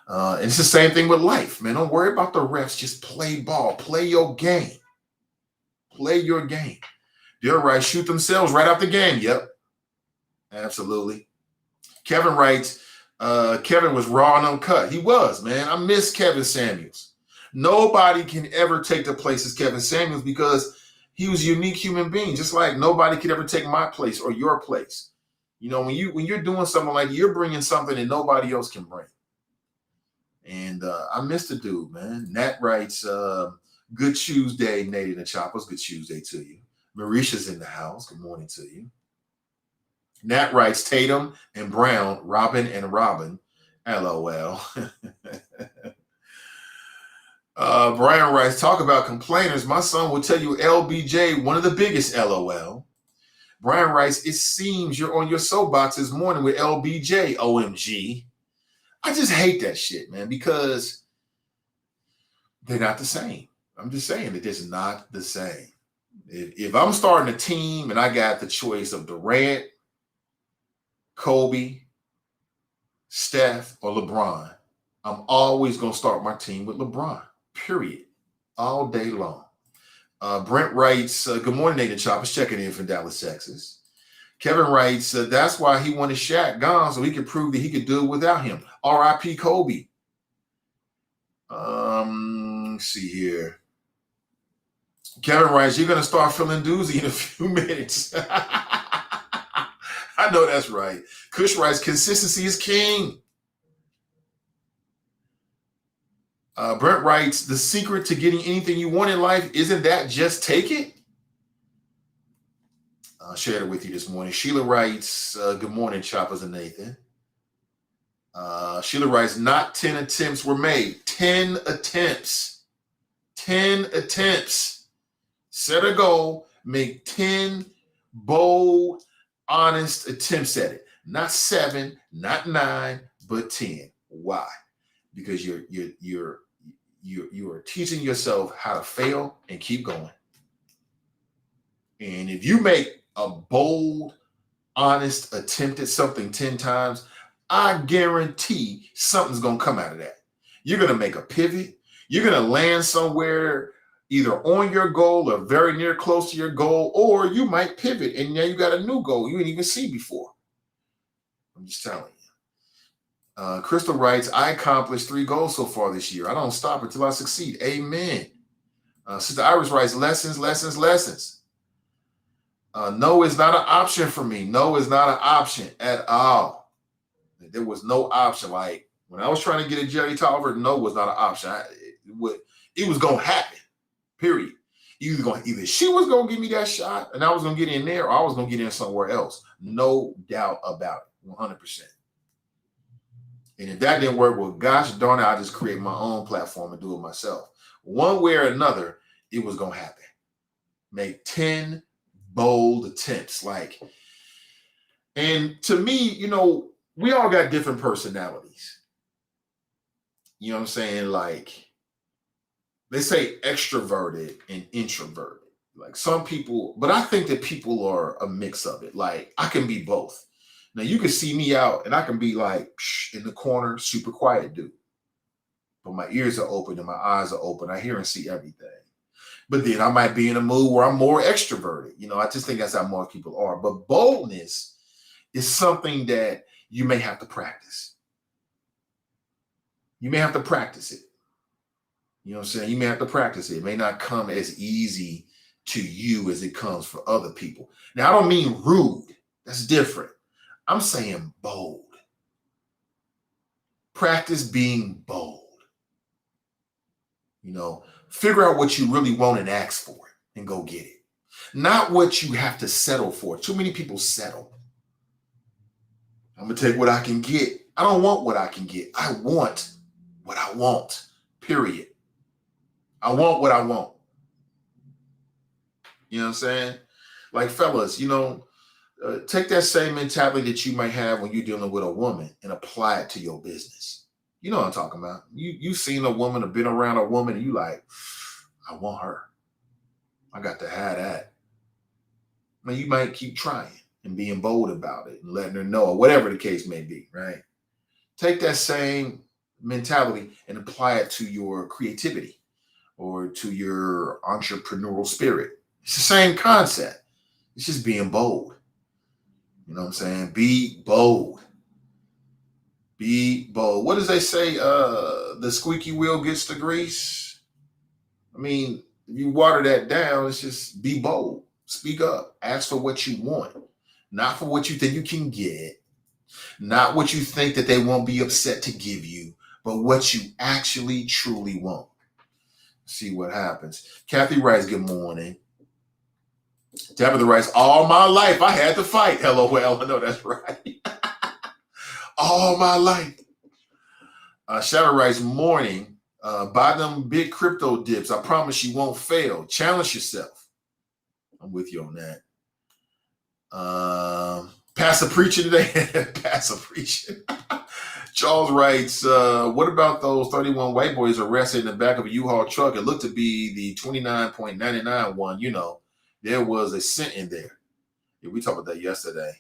And it's the same thing with life, man. Don't worry about the refs. Just play ball. Play your game. Play your game. They're right. Shoot themselves right out the game. Yep. Absolutely. Kevin writes, Kevin was raw and uncut. He was, man. I miss Kevin Samuels. Nobody can ever take the place as Kevin Samuels because he was a unique human being, just like nobody could ever take my place or your place. When you're doing something like you're bringing something that nobody else can bring. And I miss the dude, man. Nat writes, good Tuesday, Nathan and Choppers. Good Tuesday to you. Marisha's in the house. Good morning to you. Nat writes, Tatum and Brown, Robin and Robin. LOL. Brian writes, talk about complainers. My son will tell you LBJ, one of the biggest LOL. Brian writes, it seems you're on your soapbox this morning with LBJ, OMG. I just hate that shit, man, because they're not the same. I'm just saying they're just not the same. If I'm starting a team and I got the choice of Durant, Kobe, Steph, or LeBron, I'm always going to start my team with LeBron, period, all day long. Brent writes, good morning, Nathan Choppers, checking in from Dallas, Texas. Kevin writes, that's why he wanted Shaq gone, so he could prove that he could do it without him. R.I.P. Kobe. Let's see here. Kevin writes, you're going to start feeling doozy in a few minutes. I know that's right. Kush writes, consistency is king. Brent writes, the secret to getting anything you want in life, isn't that just take it? I'll share it with you this morning. Sheila writes, good morning, Choppers and Nathan. Sheila writes, not 10 attempts were made. 10 attempts. 10 attempts. Set a goal. Make 10 bold, honest attempts at it. Not 7, not 9, but 10. Why? Because you're teaching yourself how to fail and keep going. And if you make a bold, honest attempt at something 10 times, I guarantee something's going to come out of that. You're going to make a pivot. You're going to land somewhere either on your goal or very near close to your goal, or you might pivot and now you got a new goal you didn't even see before. I'm just telling you. Crystal writes, I accomplished 3 goals so far this year. I don't stop until I succeed. Amen. Sister Iris writes, lessons, lessons, lessons. No is not an option for me. No is not an option at all. There was no option. Like when I was trying to get a Jerry Tolliver, no was not an option. It was going to happen, period. Either she was going to give me that shot and I was going to get in there, or I was going to get in somewhere else. No doubt about it, 100%. And if that didn't work, well, gosh darn it, I just create my own platform and do it myself. One way or another, it was going to happen. Make 10 bold attempts. And to me, we all got different personalities. You know what I'm saying? Like, they say extroverted and introverted. Like some people, but I think that people are a mix of it. Like I can be both. Now you can see me out and I can be like in the corner, super quiet dude. But my ears are open and my eyes are open. I hear and see everything. But then I might be in a mood where I'm more extroverted. I just think that's how most people are. But boldness is something that you may have to practice. You may have to practice it. You know what I'm saying? You may have to practice it. It may not come as easy to you as it comes for other people. Now, I don't mean rude. That's different. I'm saying bold. Practice being bold. Figure out what you really want and ask for it and go get it. Not what you have to settle for. Too many people settle. I'm going to take what I can get. I don't want what I can get. I want what I want, period. I want what I want. You know what I'm saying? Like, fellas, take that same mentality that you might have when you're dealing with a woman and apply it to your business. You know what I'm talking about. You seen a woman or been around a woman and you like, I want her. I got to have that. Now you might keep trying and being bold about it and letting her know, or whatever the case may be, right? Take that same mentality and apply it to your creativity or to your entrepreneurial spirit. It's the same concept. It's just being bold. You know what I'm saying? Be bold. Be bold. What does they say? The squeaky wheel gets the grease. I mean, if you water that down, it's just be bold. Speak up. Ask for what you want. Not for what you think you can get. Not what you think that they won't be upset to give you, but what you actually truly want. See what happens. Kathy Rice, good morning. Tabitha Rice, all my life I had to fight. LOL. I know that's right. All my life. Shadow Rice, morning. Buy them big crypto dips. I promise you won't fail. Challenge yourself. I'm with you on that. Passive preaching today. Passive preaching. Charles writes, what about those 31 white boys arrested in the back of a U-Haul truck? It looked to be the 29.99 one. You know, there was a cent in there. Yeah, we talked about that yesterday.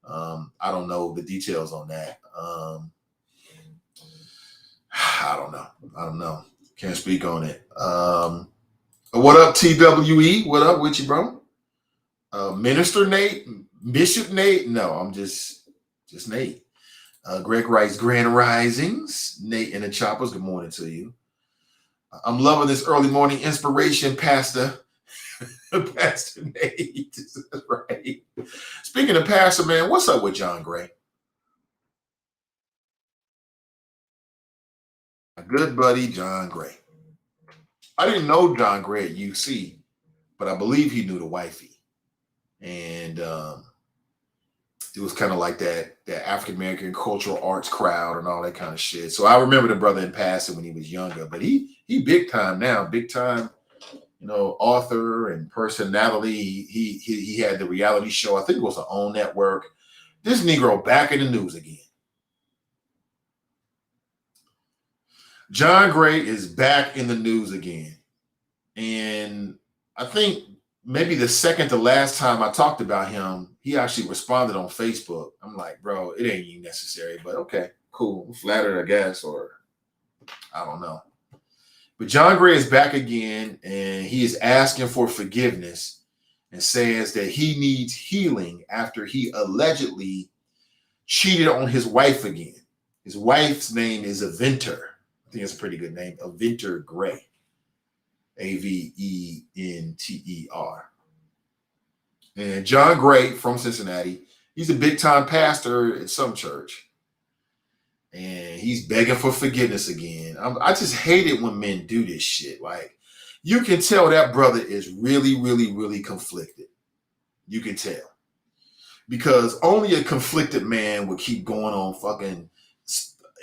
I don't know the details on that. I don't know. Can't speak on it. What up, TWE? What up with you, bro? Minister Nate? Bishop Nate? No, I'm just Nate. Greg writes, Grand Risings. Nate and the Choppers, good morning to you. I'm loving this early morning inspiration, Pastor. Pastor Nate. That's right. Speaking of Pastor, man, what's up with John Gray? My good buddy, John Gray. I didn't know John Gray at UC, but I believe he knew the wifey. And it was kind of like that African-American cultural arts crowd and all that kind of shit. So I remember the brother in passing when he was younger, but he big time now, big time, you know, author and personality. He had the reality show. I think it was on OWN Network. This Negro back in the news again. John Gray is back in the news again. And I think maybe the second to last time I talked about him, he actually responded on Facebook. I'm like, bro, it ain't even necessary, but okay, cool. I'm flattered, I guess, or I don't know. But John Gray is back again, and he is asking for forgiveness and says that he needs healing after he allegedly cheated on his wife again. His wife's name is Aventer. I think it's a pretty good name, Aventer Gray. Aventer. And John Gray from Cincinnati, he's a big-time pastor at some church. And he's begging for forgiveness again. I just hate it when men do this shit. Like, you can tell that brother is really, really, really conflicted. You can tell. Because only a conflicted man would keep going on fucking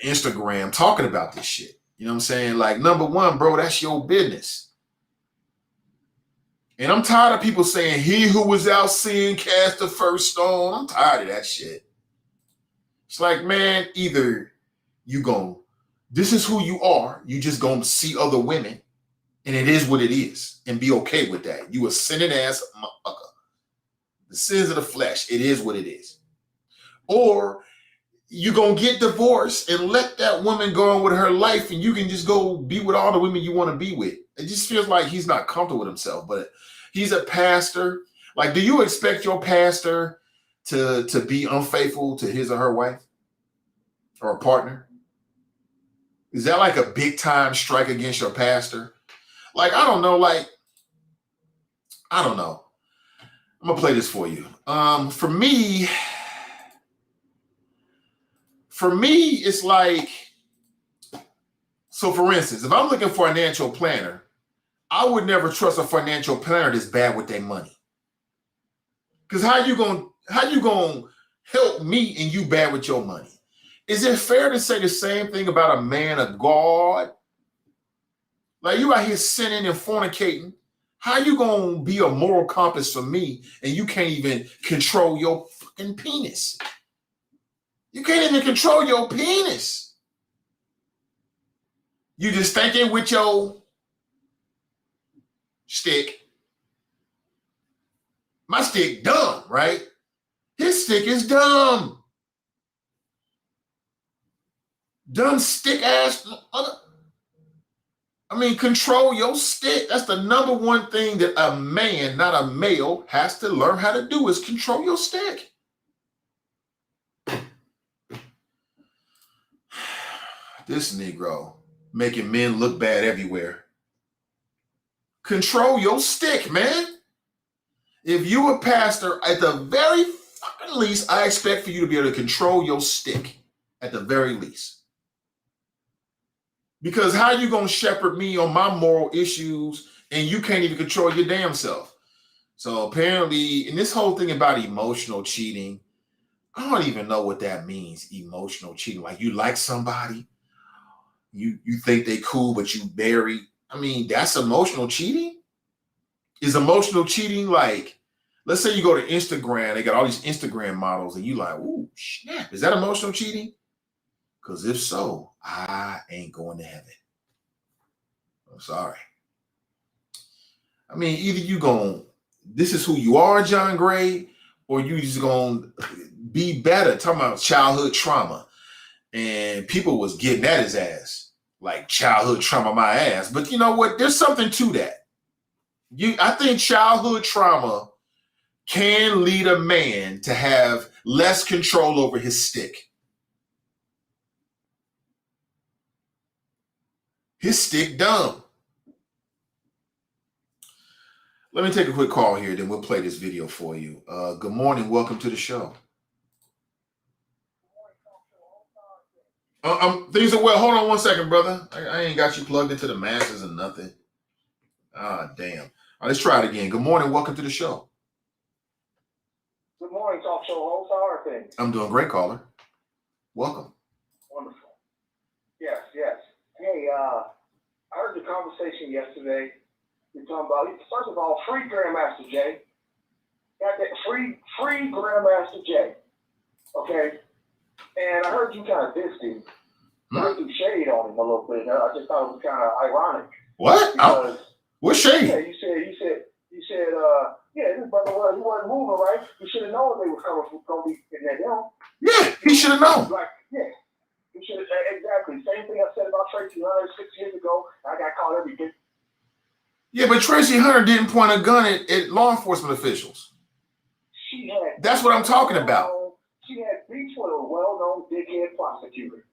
Instagram talking about this shit. You know what I'm saying? Like, number one, bro, that's your business. And I'm tired of people saying, he who was out seeing cast the first stone. I'm tired of that shit. It's like, man, either this is who you are. You just gonna see other women, and it is what it is, and be okay with that. You a sinning ass motherfucker. The sins of the flesh, it is what it is. Or you gonna get divorced and let that woman go on with her life, and you can just go be with all the women you want to be with. It just feels like he's not comfortable with himself, but he's a pastor. Like, do you expect your pastor to be unfaithful to his or her wife or a partner? Is that like a big time strike against your pastor? Like, I don't know. I don't know. I'm gonna play this for you. For me, it's like, so for instance, if I'm looking for a financial planner, I would never trust a financial planner that's bad with their money. Because how you gonna help me and you bad with your money? Is it fair to say the same thing about a man of God? Like, you out here sinning and fornicating. How you gonna be a moral compass for me and you can't even control your fucking penis? You can't even control your penis. You just thinking with your stick. My stick dumb, right? His stick is dumb. Dumb stick ass. I mean, control your stick. That's the number one thing that a man, not a male, has to learn how to do is control your stick. This Negro making men look bad everywhere. Control your stick, man. If you a pastor, at the very fucking least, I expect for you to be able to control your stick at the very least. Because how you going to shepherd me on my moral issues and you can't even control your damn self? So apparently, and this whole thing about emotional cheating, I don't even know what that means, emotional cheating. Like you like somebody, you think they cool, but you married. I mean, that's emotional cheating? Is emotional cheating like, let's say you go to Instagram, they got all these Instagram models and you like, ooh, snap. Is that emotional cheating? Because if so, I ain't going to heaven. I'm sorry. I mean, either you this is who you are, John Gray, or you just going to be better. Talking about childhood trauma. And people was getting at his ass. Like childhood trauma my ass. But you know what? There's something to that. I think childhood trauma can lead a man to have less control over his stick. His stick dumb. Let me take a quick call here, then we'll play this video for you. Good morning. Welcome to the show. Things are well. Hold on one second, brother. I ain't got you plugged into the masses or nothing. Ah, damn. All right, let's try it again. Good morning. Welcome to the show. Good morning, talk show host. How are things? I'm doing great, caller. Welcome. Wonderful. Yes. Hey, I heard the conversation yesterday. You're talking about, first of all, free Grandmaster J. Got that free Grandmaster J. Okay? And I heard you kind of dissed him. I heard you shade on him a little bit. I just thought it was kind of ironic. What? What shade? Yeah, you said, this brother he wasn't moving right. You should have known they was going to be in that hill. Yeah, he should have known. Like, yeah. You should have, exactly. Same thing I said about Tracy Hunter 6 years ago. I got caught every day. Yeah, but Tracy Hunter didn't point a gun at law enforcement officials. That's what I'm talking about. She had beef with a well-known dickhead prosecutor.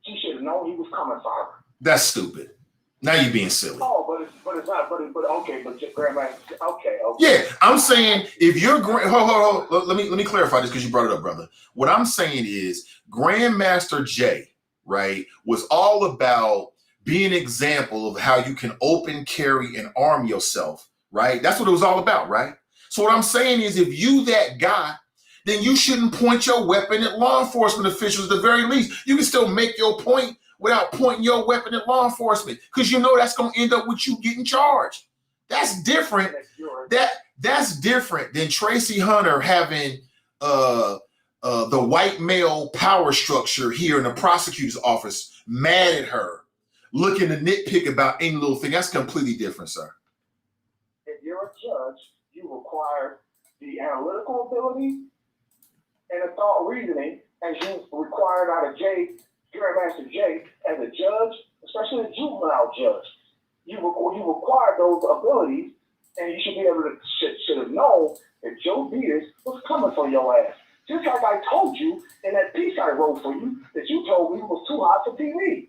She should have known he was coming for her. That's stupid. Now you're being silly. Oh, but it's not. But okay. But your grandma. Okay. Yeah, I'm saying if you're hold. Let me clarify this because you brought it up, brother. What I'm saying is Grandmaster J, right, was all about being an example of how you can open, carry, and arm yourself, right? That's what it was all about, right? So what I'm saying is if you that guy, then you shouldn't point your weapon at law enforcement officials at the very least. You can still make your point without pointing your weapon at law enforcement because you know that's going to end up with you getting charged. That's different. That's different than Tracy Hunter having the white male power structure here in the prosecutor's office mad at her, looking to nitpick about any little thing. That's completely different, sir. If you're a judge, you require the analytical ability and the thought reasoning as you required out of Grandmaster J as a judge, especially a juvenile judge. You require those abilities, and you should be able to should have known that Joe Diaz was coming for your ass. Just like I told you in that piece I wrote for you that you told me was too hot for TV.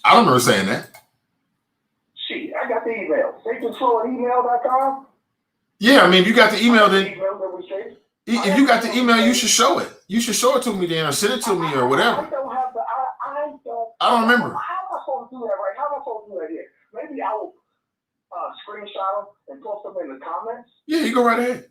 I don't remember saying that. Shit, I got the email. SafeControl@email.com. Yeah, I mean, if you got the email, then email that we say. If you got the email, you should show it. You should show it to me then, or send it to me, or whatever. I don't remember. How am I supposed to do that right? How am I supposed to do that here? Maybe I will screenshot them and post them in the comments. Yeah, you go right ahead.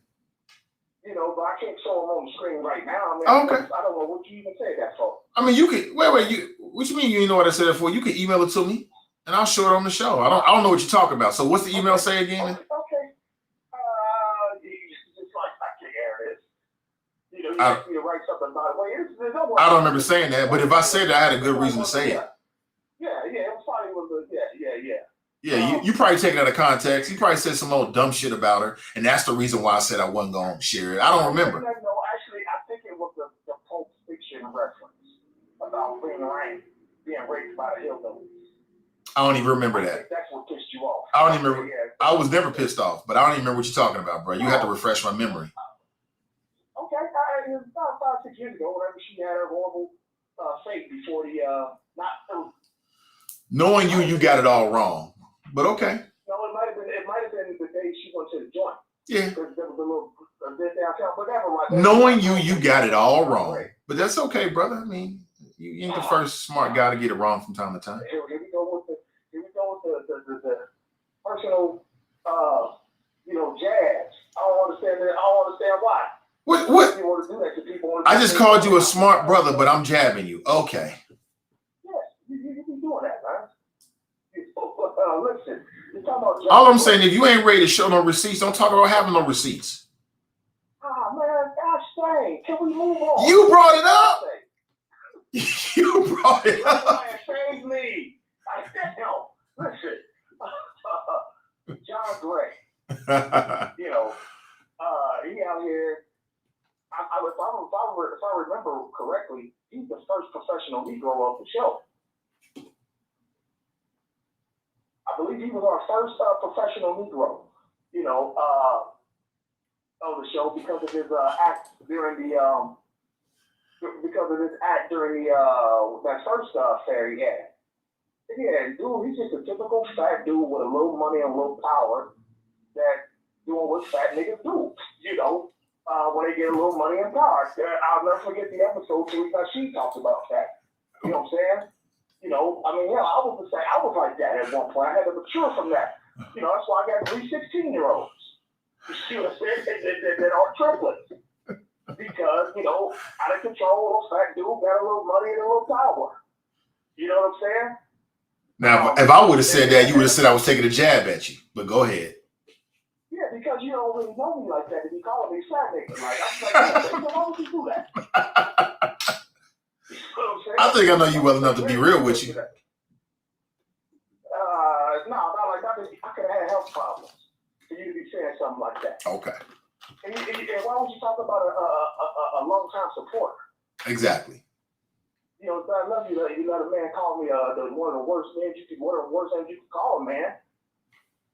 You know, but I can't show them on the screen right now. I mean, okay. I don't know what you even say that for. I mean, you could wait. What you mean you know what I said it for? You can email it to me, and I'll show it on the show. I don't know what you're talking about. So what's the email say again? Okay. Just like I can't air this. You know, you asked me to write something about it. Well, I don't remember saying that, but if I said it, I had a good reason to say it. Yeah, it Yeah, you probably take it out of context. You probably said some old dumb shit about her, and that's the reason why I said I wasn't going to share it. I don't remember. No, actually, I think it was the Pulp Fiction reference about Ving Rhames being raped by the hillbillies. I don't even remember that. That's what pissed you off. I don't even remember. I was never pissed off, but I don't even remember what you're talking about, bro. You have to refresh my memory. Okay, it was about 5-6 years ago, whenever she had her horrible fate before the Knowing you got it all wrong, but okay. No, it might have been the day she went to the joint. Yeah. Because there was a little bit downtown, whatever. Knowing you got it all wrong, but that's okay, brother. I mean, you ain't the first smart guy to get it wrong from time to time. Here we go with the personal, jabs. I don't understand that. I don't understand why. What? You want to do that to people? I just called you a smart brother, but I'm jabbing you. Okay. Yes, you be doing that, man. Listen, you're talking about. All I'm saying, if you ain't ready to show no receipts, don't talk about having no receipts. Ah, man, gosh dang. Can we move on? You brought it up. You brought it up. Save me. Listen. John Gray. He out here. If I remember correctly, he's the first professional Negro of the show. I believe he was our first professional Negro, of the show because of his act during the that first fair he had. Yeah, dude, he's just a typical fat dude with a little money and a little power that doing what fat niggas do, when they get a little money and power. I'll never forget the episode she talked about that. You know what I'm saying? I was like that at one point. I had to mature from that. That's why I got 3 16-year-olds. You see what I'm saying? That are triplets. Because, out of control, little fat dude got a little money and a little power. You know what I'm saying? Now, if I would have said that, you would have said I was taking a jab at you. But go ahead. Yeah, because you don't really know me like that to be calling me fat nigga. I'm like, why would you do that? You know what I'm saying? I think I know you well enough to be real with you. No, not like that. I could have had health problems for you to be saying something like that. Okay. And why would you talk about a long-time supporter? Exactly. I love you that you let a man call me one of the worst names you could call a man.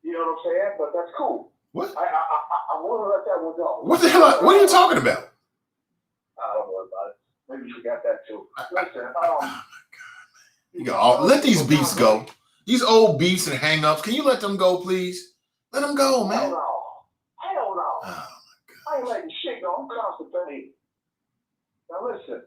You know what I'm saying? But that's cool. What? I want to let that one go. What the hell? What are you talking about? Don't worry about it. Maybe you forgot that too. Listen, oh my God, man. Let these beefs go. These old beefs and hang-ups. Can you let them go, please? Let them go, man. Hell no. Oh my God. I ain't letting shit go. I'm constipated. Now listen.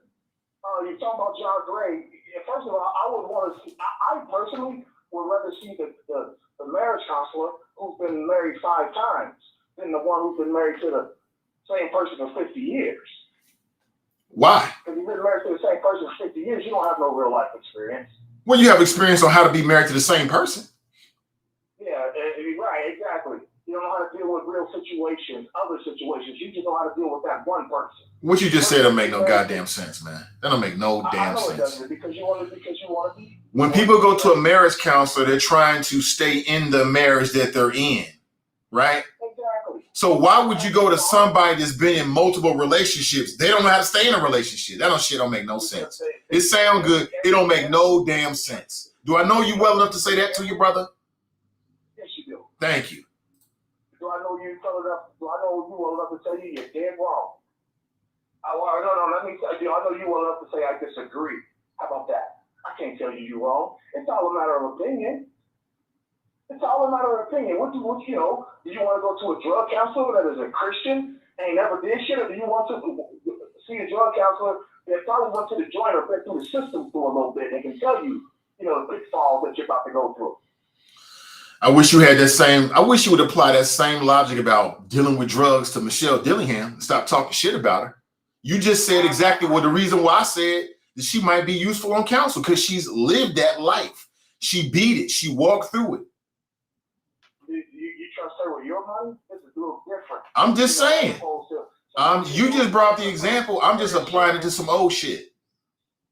You talking about John Gray. First of all, I would want to see. I personally would rather see the marriage counselor who's been married 5 times than the one who's been married to the same person for 50 years. Why? Because you've been married to the same person for 50 years, you don't have no real life experience. Well, you have experience on how to be married to the same person. Yeah, right, exactly. You don't know how to deal with real situations, other situations. You just know how to deal with that one person. What you just said don't make no goddamn sense, man. That don't make no damn sense. It doesn't because you want to be. When people go to a marriage counselor, they're trying to stay in the marriage that they're in, right? Exactly. So why would you go to somebody that's been in multiple relationships? They don't know how to stay in a relationship. That shit don't make no sense. It sound good. It don't make no damn sense. Do I know you well enough to say that to you, brother? Yes, you do. Thank you. Do I know you well enough to tell you you're dead wrong? No, let me tell you, I know you well enough to say I disagree. How about that? I can't tell you you're wrong. It's all a matter of opinion. It's all a matter of opinion. Do you want to go to a drug counselor that is a Christian and never did shit, or do you want to see a drug counselor that probably went to the joint or been through the system for a little bit and can tell you, the pitfalls that you're about to go through? I wish you would apply that same logic about dealing with drugs to Michelle Dillingham and stop talking shit about her. You just said exactly the reason why I said that she might be useful on counsel, because she's lived that life. She beat it. She walked through it. You trust her with your money? This is a little different. I'm just saying. You just brought the example. I'm just applying it to some old shit.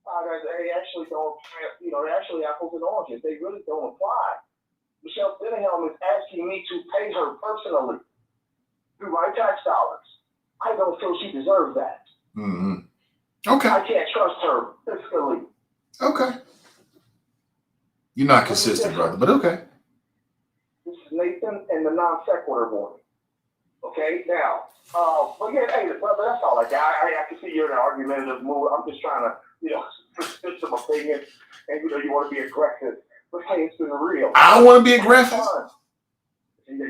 They actually don't, they actually apples and oranges. They really don't apply. Michelle Denham is asking me to pay her personally through my tax dollars. I don't feel she deserves that. Mm-hmm. Okay. I can't trust her fiscally. Okay. You're not consistent, brother, but okay. This is Nathan and the non sequitur morning. Okay, now, but yeah, hey, brother, that's all I got. I can see you're in an argumentative mood. I'm just trying to, spit some opinions, and you want to be aggressive. But hey, it's been real. I don't want to be aggressive. Right there,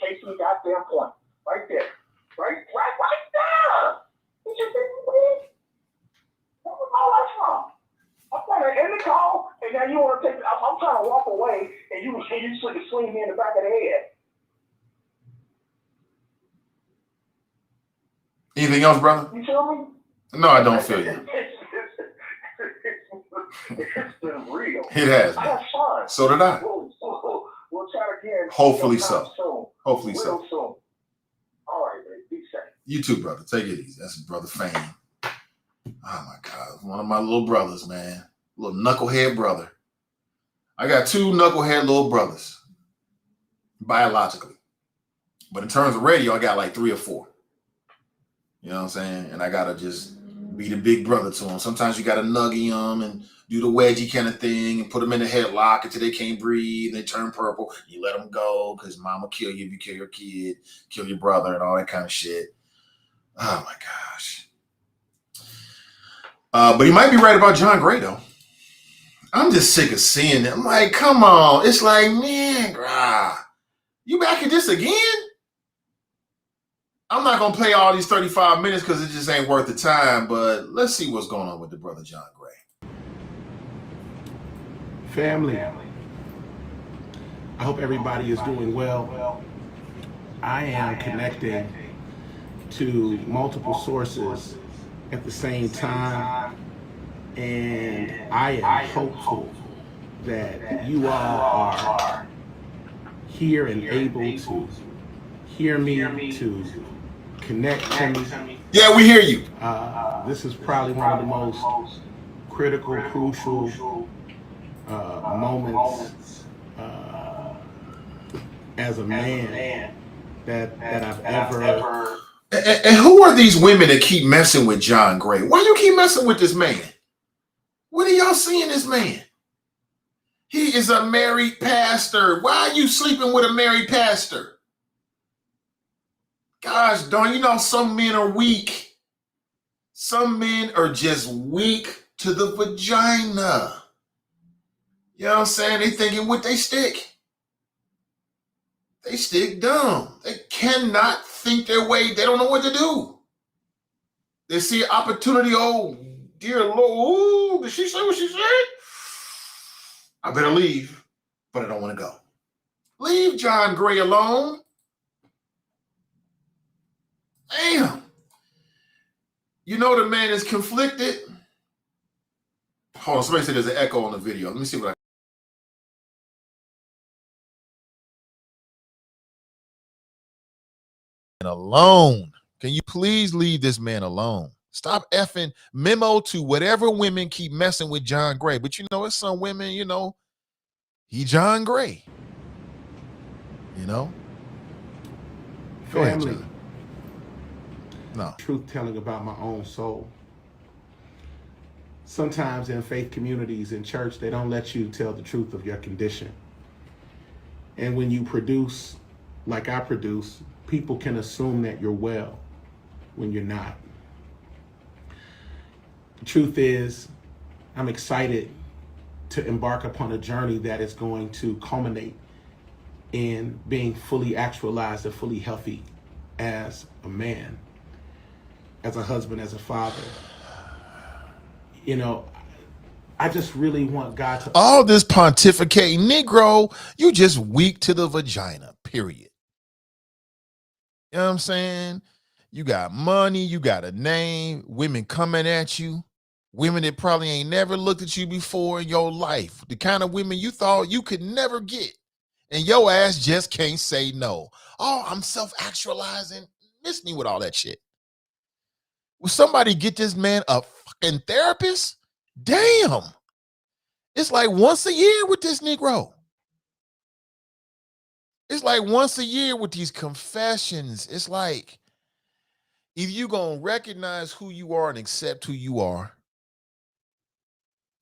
case in the goddamn point. Right there. Right there. It's just weird. What was all that from? I'm trying to end the call, and now you want to take. I'm trying to walk away, and you swing me in the back of the head. Anything else, brother? You feel me? No, I don't feel you. It's been real. It has. I have fun. So did I. We'll chat again. Hopefully so. Soon. Hopefully so. Real soon. All right, baby. Be safe. You too, brother. Take it easy. That's brother Fame. Oh my God. One of my little brothers, man. Little knucklehead brother. I got two knucklehead little brothers. Biologically. But in terms of radio, I got like 3 or 4. You know what I'm saying? And I gotta just be the big brother to them. Sometimes you gotta nuggy them and do the wedgie kind of thing and put them in a headlock until they can't breathe and they turn purple. You let them go because mom will kill you if you kill your kid, kill your brother and all that kind of shit. Oh my gosh. But he might be right about John Gray though. I'm just sick of seeing it. I'm like, come on. It's like, man, you back at this again? I'm not going to play all these 35 minutes because it just ain't worth the time, but let's see what's going on with the brother John Gray. Family, I hope everybody is doing well. I am connecting to multiple sources at the same time, and I am hopeful that you all are here and able to hear me, to connect to me. Yeah, we hear you. This is probably one of the most critical, crucial moments as a man that I've ever. And who are these women that keep messing with John Gray? Why you keep messing with this man? What are y'all seeing this man? He is a married pastor. Why are you sleeping with a married pastor? Gosh darn, some men are weak. Some men are just weak to the vagina. You know what I'm saying? They thinking with they stick. They stick dumb. They cannot think their way. They don't know what to do. They see an opportunity. Oh, dear Lord. Ooh, did she say what she said? I better leave, but I don't want to go. Leave John Gray alone. Damn. The man is conflicted. Hold on, somebody said there's an echo on the video. Let me see what alone. Can you please leave this man alone? Stop effing. Memo to whatever women keep messing with John Gray. But it's some women, he John Gray. Go ahead, Family. John. No. Truth telling about my own soul. Sometimes in faith communities, in church, they don't let you tell the truth of your condition. And when you produce like I produce, people can assume that you're well when you're not. The truth is, I'm excited to embark upon a journey that is going to culminate in being fully actualized and fully healthy as a man, as a husband, as a father. I just really want God to... All this pontificating, Negro, you just weak to the vagina, period. You know what I'm saying? You got money, you got a name, women coming at you, women that probably ain't never looked at you before in your life, the kind of women you thought you could never get, and your ass just can't say no. Oh, I'm self-actualizing. Miss me with all that shit. Will somebody get this man a fucking therapist? Damn. It's like once a year with this Negro. It's like once a year with these confessions. It's like either you gonna recognize who you are and accept who you are,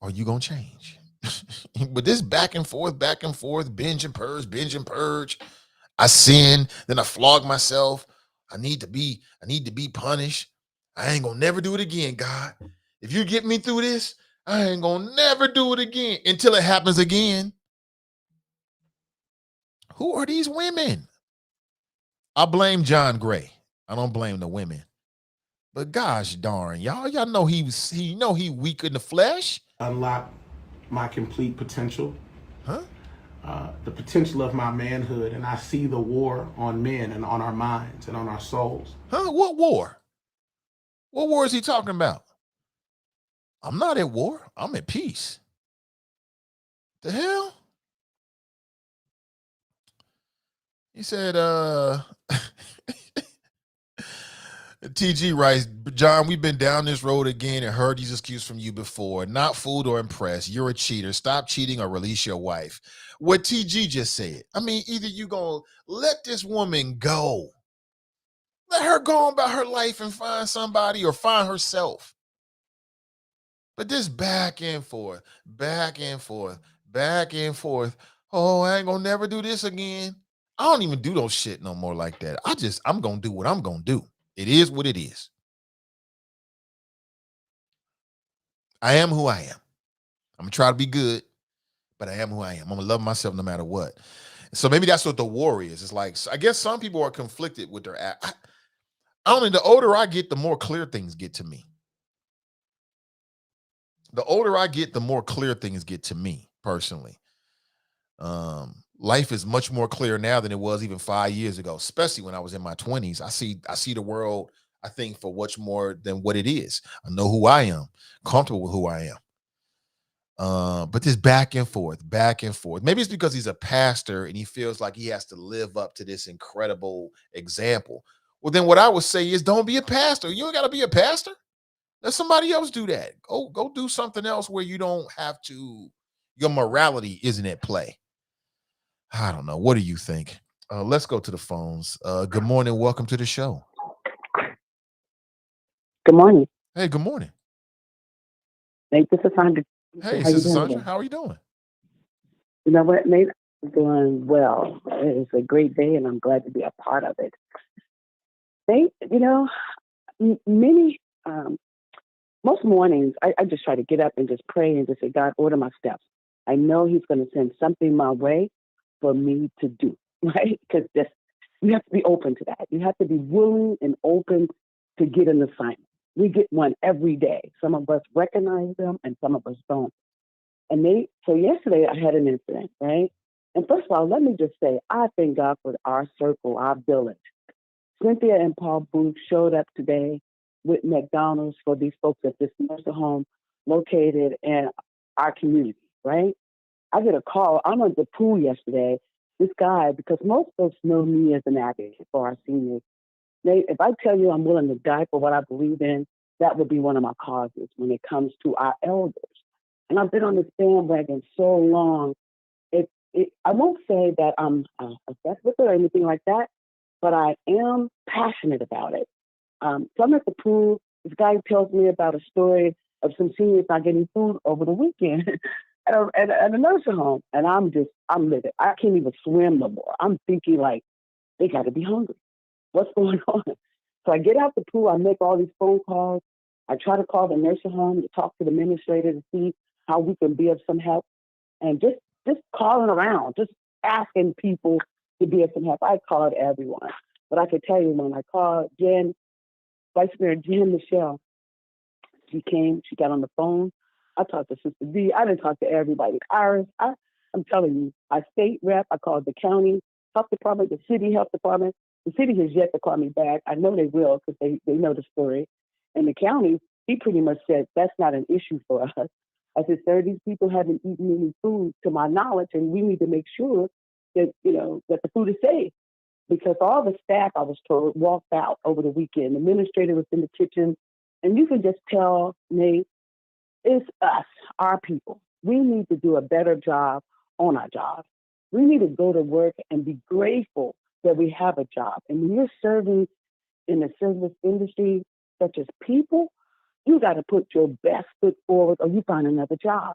or you gonna change. But this back and forth, binge and purge, binge and purge. I sin, then I flog myself. I need to be punished. I ain't gonna never do it again, God. If you get me through this, I ain't gonna never do it again until it happens again. Who are these women? I blame John Gray. I don't blame the women. But gosh darn, y'all know he weak in the flesh. Unlock my complete potential, Huh? the potential of my manhood, and I see the war on men and on our minds and on our souls. Huh? What war? What war is he talking about? I'm not at war. I'm at peace. The hell? He said, TG writes, John, we've been down this road again and heard these excuses from you before. Not fooled or impressed. You're a cheater. Stop cheating or release your wife. What TG just said. I mean, either you gonna let this woman go. Let her go on about her life and find somebody or find herself. But this back and forth, back and forth, back and forth. Oh, I ain't gonna never do this again. I don't even do those shit no more like that. I'm gonna do what I'm gonna do. It is what it is. I am who I am. I'm gonna try to be good, but I am who I am. I'm gonna love myself no matter what. So maybe that's what the war is. It's like, I guess some people are conflicted with their act. Only the older I get, the more clear things get to me. The older I get, the more clear things get to me personally. Life is much more clear now than it was even 5 years ago, especially when I was in my 20s. I see the world, I think, for much more than what it is. I know who I am, comfortable with who I am. But this back and forth, back and forth. Maybe it's because he's a pastor and he feels like he has to live up to this incredible example. Well, then what I would say is don't be a pastor. You ain't got to be a pastor. Let somebody else do that. Go do something else where you don't have to, your morality isn't at play. I don't know. What do you think? Let's go to the phones. Good morning. Welcome to the show. Good morning. Hey, good morning. Nate, this is Sandra. Hey, How you Sister doing Sandra, today? how are you doing? You know what, Nate? I'm doing well. It's a great day, and I'm glad to be a part of it. Nate, many, most mornings, I just try to get up and just pray and just say, God, order my steps. I know He's going to send something my way for me to do, right? Because you have to be open to that. You have to be willing and open to get an assignment. We get one every day. Some of us recognize them, and some of us don't. So yesterday I had an incident, right? And first of all, let me just say, I thank God for our circle, our village. Cynthia and Paul Booth showed up today with McDonald's for these folks at this nursing home located in our community, right? I get a call. I'm at the pool yesterday. This guy, because most folks know me as an advocate for our seniors. If I tell you I'm willing to die for what I believe in, that would be one of my causes when it comes to our elders. And I've been on this bandwagon so long. I won't say that I'm obsessed with it or anything like that, but I am passionate about it. So I'm at the pool. This guy tells me about a story of some seniors not getting food over the weekend at a nursing home. And I'm livid. I can't even swim no more. I'm thinking like, they got to be hungry. What's going on? So I get out the pool. I make all these phone calls. I try to call the nursing home to talk to the administrator to see how we can be of some help. And just calling around, just asking people to be of some help. I called everyone. But I could tell you when I called Vice Mayor Jen Michelle, she came, she got on the phone. I talked to Sister D. I didn't talk to everybody. Iris, I'm telling you, I state rep, I called the county health department, the city health department. The city has yet to call me back. I know they will because they know the story. And the county, he pretty much said, that's not an issue for us. I said, sir, these people haven't eaten any food to my knowledge, and we need to make sure that, that the food is safe. Because all the staff, I was told, walked out over the weekend. The administrator was in the kitchen. And you can just tell, Nate, it's us, our people. We need to do a better job on our job. We need to go to work and be grateful that we have a job. And when you're serving in the service industry, such as people, you got to put your best foot forward or you find another job.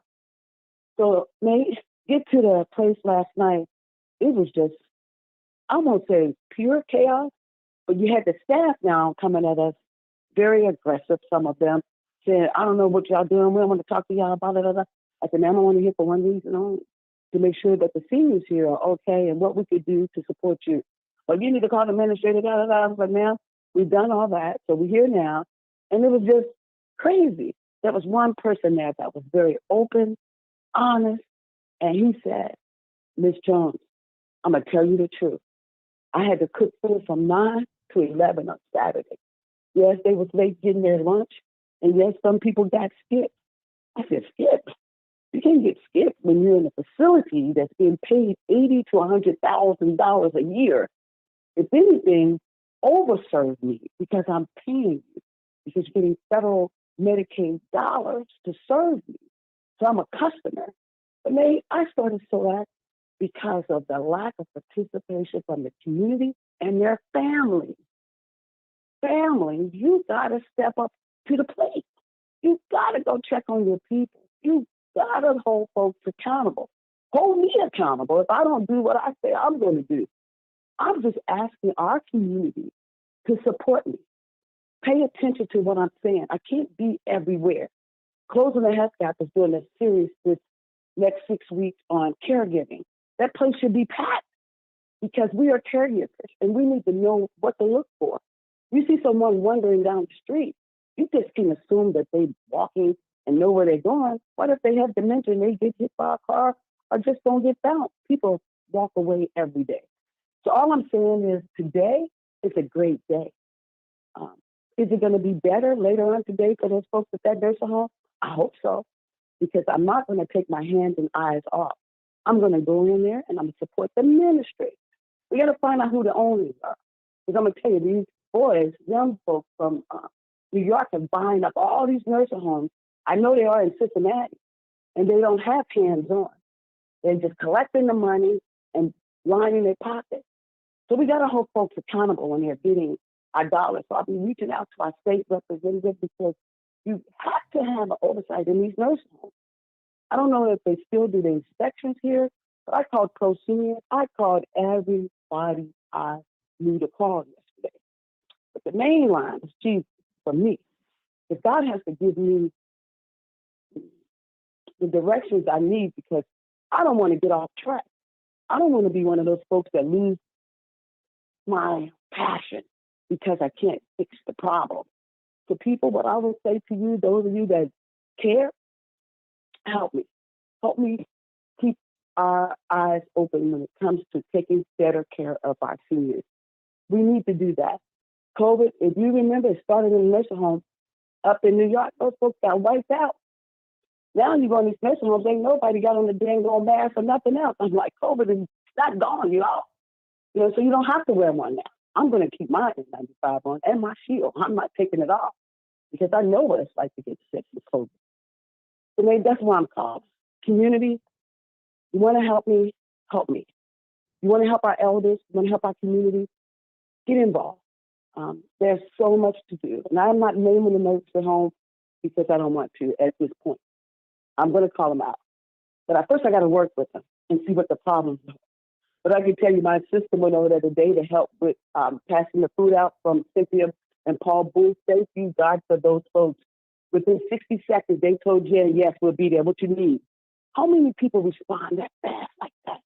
So, Nate, get to the place last night. It was just, I won't say pure chaos, but you had the staff now coming at us very aggressive, some of them, saying, I don't know what y'all doing. We don't want to talk to y'all about it. I said, ma'am, I want to hear for one reason only, to make sure that the seniors here are okay and what we could do to support you. But you need to call the administrator, da, da, da. I was like, ma'am, we've done all that, so we're here now. And it was just crazy. There was one person there that was very open, honest, and he said, Miss Jones, I'm going to tell you the truth. I had to cook food from 9 to 11 on Saturday. Yes, they was late getting their lunch, and yes, some people got skipped. I said, skip? You can't get skipped when you're in a facility that's being paid $80,000 to $100,000 a year. If anything, overserve me because I'm paying you, because you're getting federal Medicaid dollars to serve me. So I'm a customer. But I started SOAC because of the lack of participation from the community and their families. Families, you got to step up to the plate. You got to go check on your people. You got to hold folks accountable. Hold me accountable if I don't do what I say I'm going to do. I'm just asking our community to support me. Pay attention to what I'm saying. I can't be everywhere. Closing the Health Gap is doing a series this next 6 weeks on caregiving. That place should be packed because we are caregivers and we need to know what to look for. You see someone wandering down the street, you just can assume that they're walking and know where they're going. What if they have dementia and they get hit by a car or just don't get found? People walk away every day. So all I'm saying is today is a great day. Is it going to be better later on today for those folks at that nursing home? I hope so, because I'm not going to take my hands and eyes off. I'm going to go in there and I'm going to support the ministry. We got to find out who the owners are. Because I'm going to tell you, these boys, young folks from New York are buying up all these nursing homes. I know they are in Cincinnati, and they don't have hands-on. They're just collecting the money and lining their pockets. So we got to hold folks accountable when they're getting our dollars. So I'll be reaching out to our state representatives because you have to have an oversight in these nursing homes. I don't know if they still do the inspections here, but I called ProSenior. I called everybody I knew to call yesterday. But the main line is Jesus for me. If God has to give me the directions I need, because I don't want to get off track. I don't want to be one of those folks that lose my passion because I can't fix the problem. So people, what I will say to you, those of you that care, help me. Help me keep our eyes open when it comes to taking better care of our seniors. We need to do that. COVID, if you remember, it started in a nursing home up in New York. Those folks got wiped out. Now you go in these nursing homes, ain't nobody got on the dang old mask or nothing else. I'm like, COVID is not gone, y'all. So you don't have to wear one now. I'm going to keep my N95 on and my shield. I'm not taking it off because I know what it's like to get sick with COVID. So maybe that's why I'm called. Community, you want to help me? Help me. You want to help our elders? You want to help our community? Get involved. There's so much to do. And I'm not naming the nursing home because I don't want to at this point. I'm going to call them out. But first I got to work with them and see what the problems are. But I can tell you, my sister went over there today to help with passing the food out from Cynthia and Paul Booth. Thank you, God, for those folks. Within 60 seconds, they told Jen, yes, we'll be there. What you need? How many people respond that fast like that?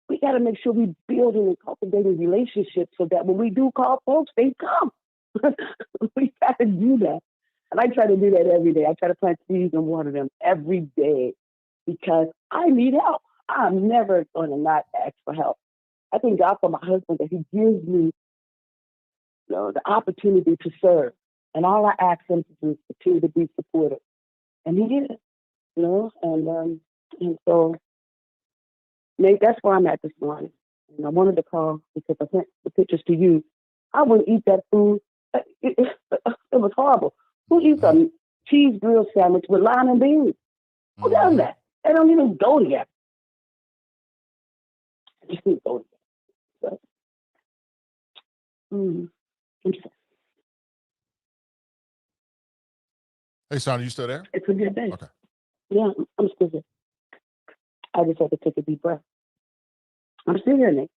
We got to make sure we building and cultivating relationships so that when we do call folks, they come. We got to do that. And I try to do that every day. I try to plant seeds and water them every day because I need help. I'm never going to not ask for help. I thank God for my husband that he gives me the opportunity to serve. And all I ask him to do is continue to be supportive. And he is, and so Nate, that's where I'm at this morning. And I wanted to call because I sent the pictures to you. I wouldn't eat that food. It was horrible. Who eats a cheese grill sandwich with lime and beans? Who does that? They don't even go together. I just need to go to bed. So, it's Hey, Son, are you still there? it's a good day. Okay. Yeah, I'm still here. I just had to take a deep breath. I'm still here, Nick.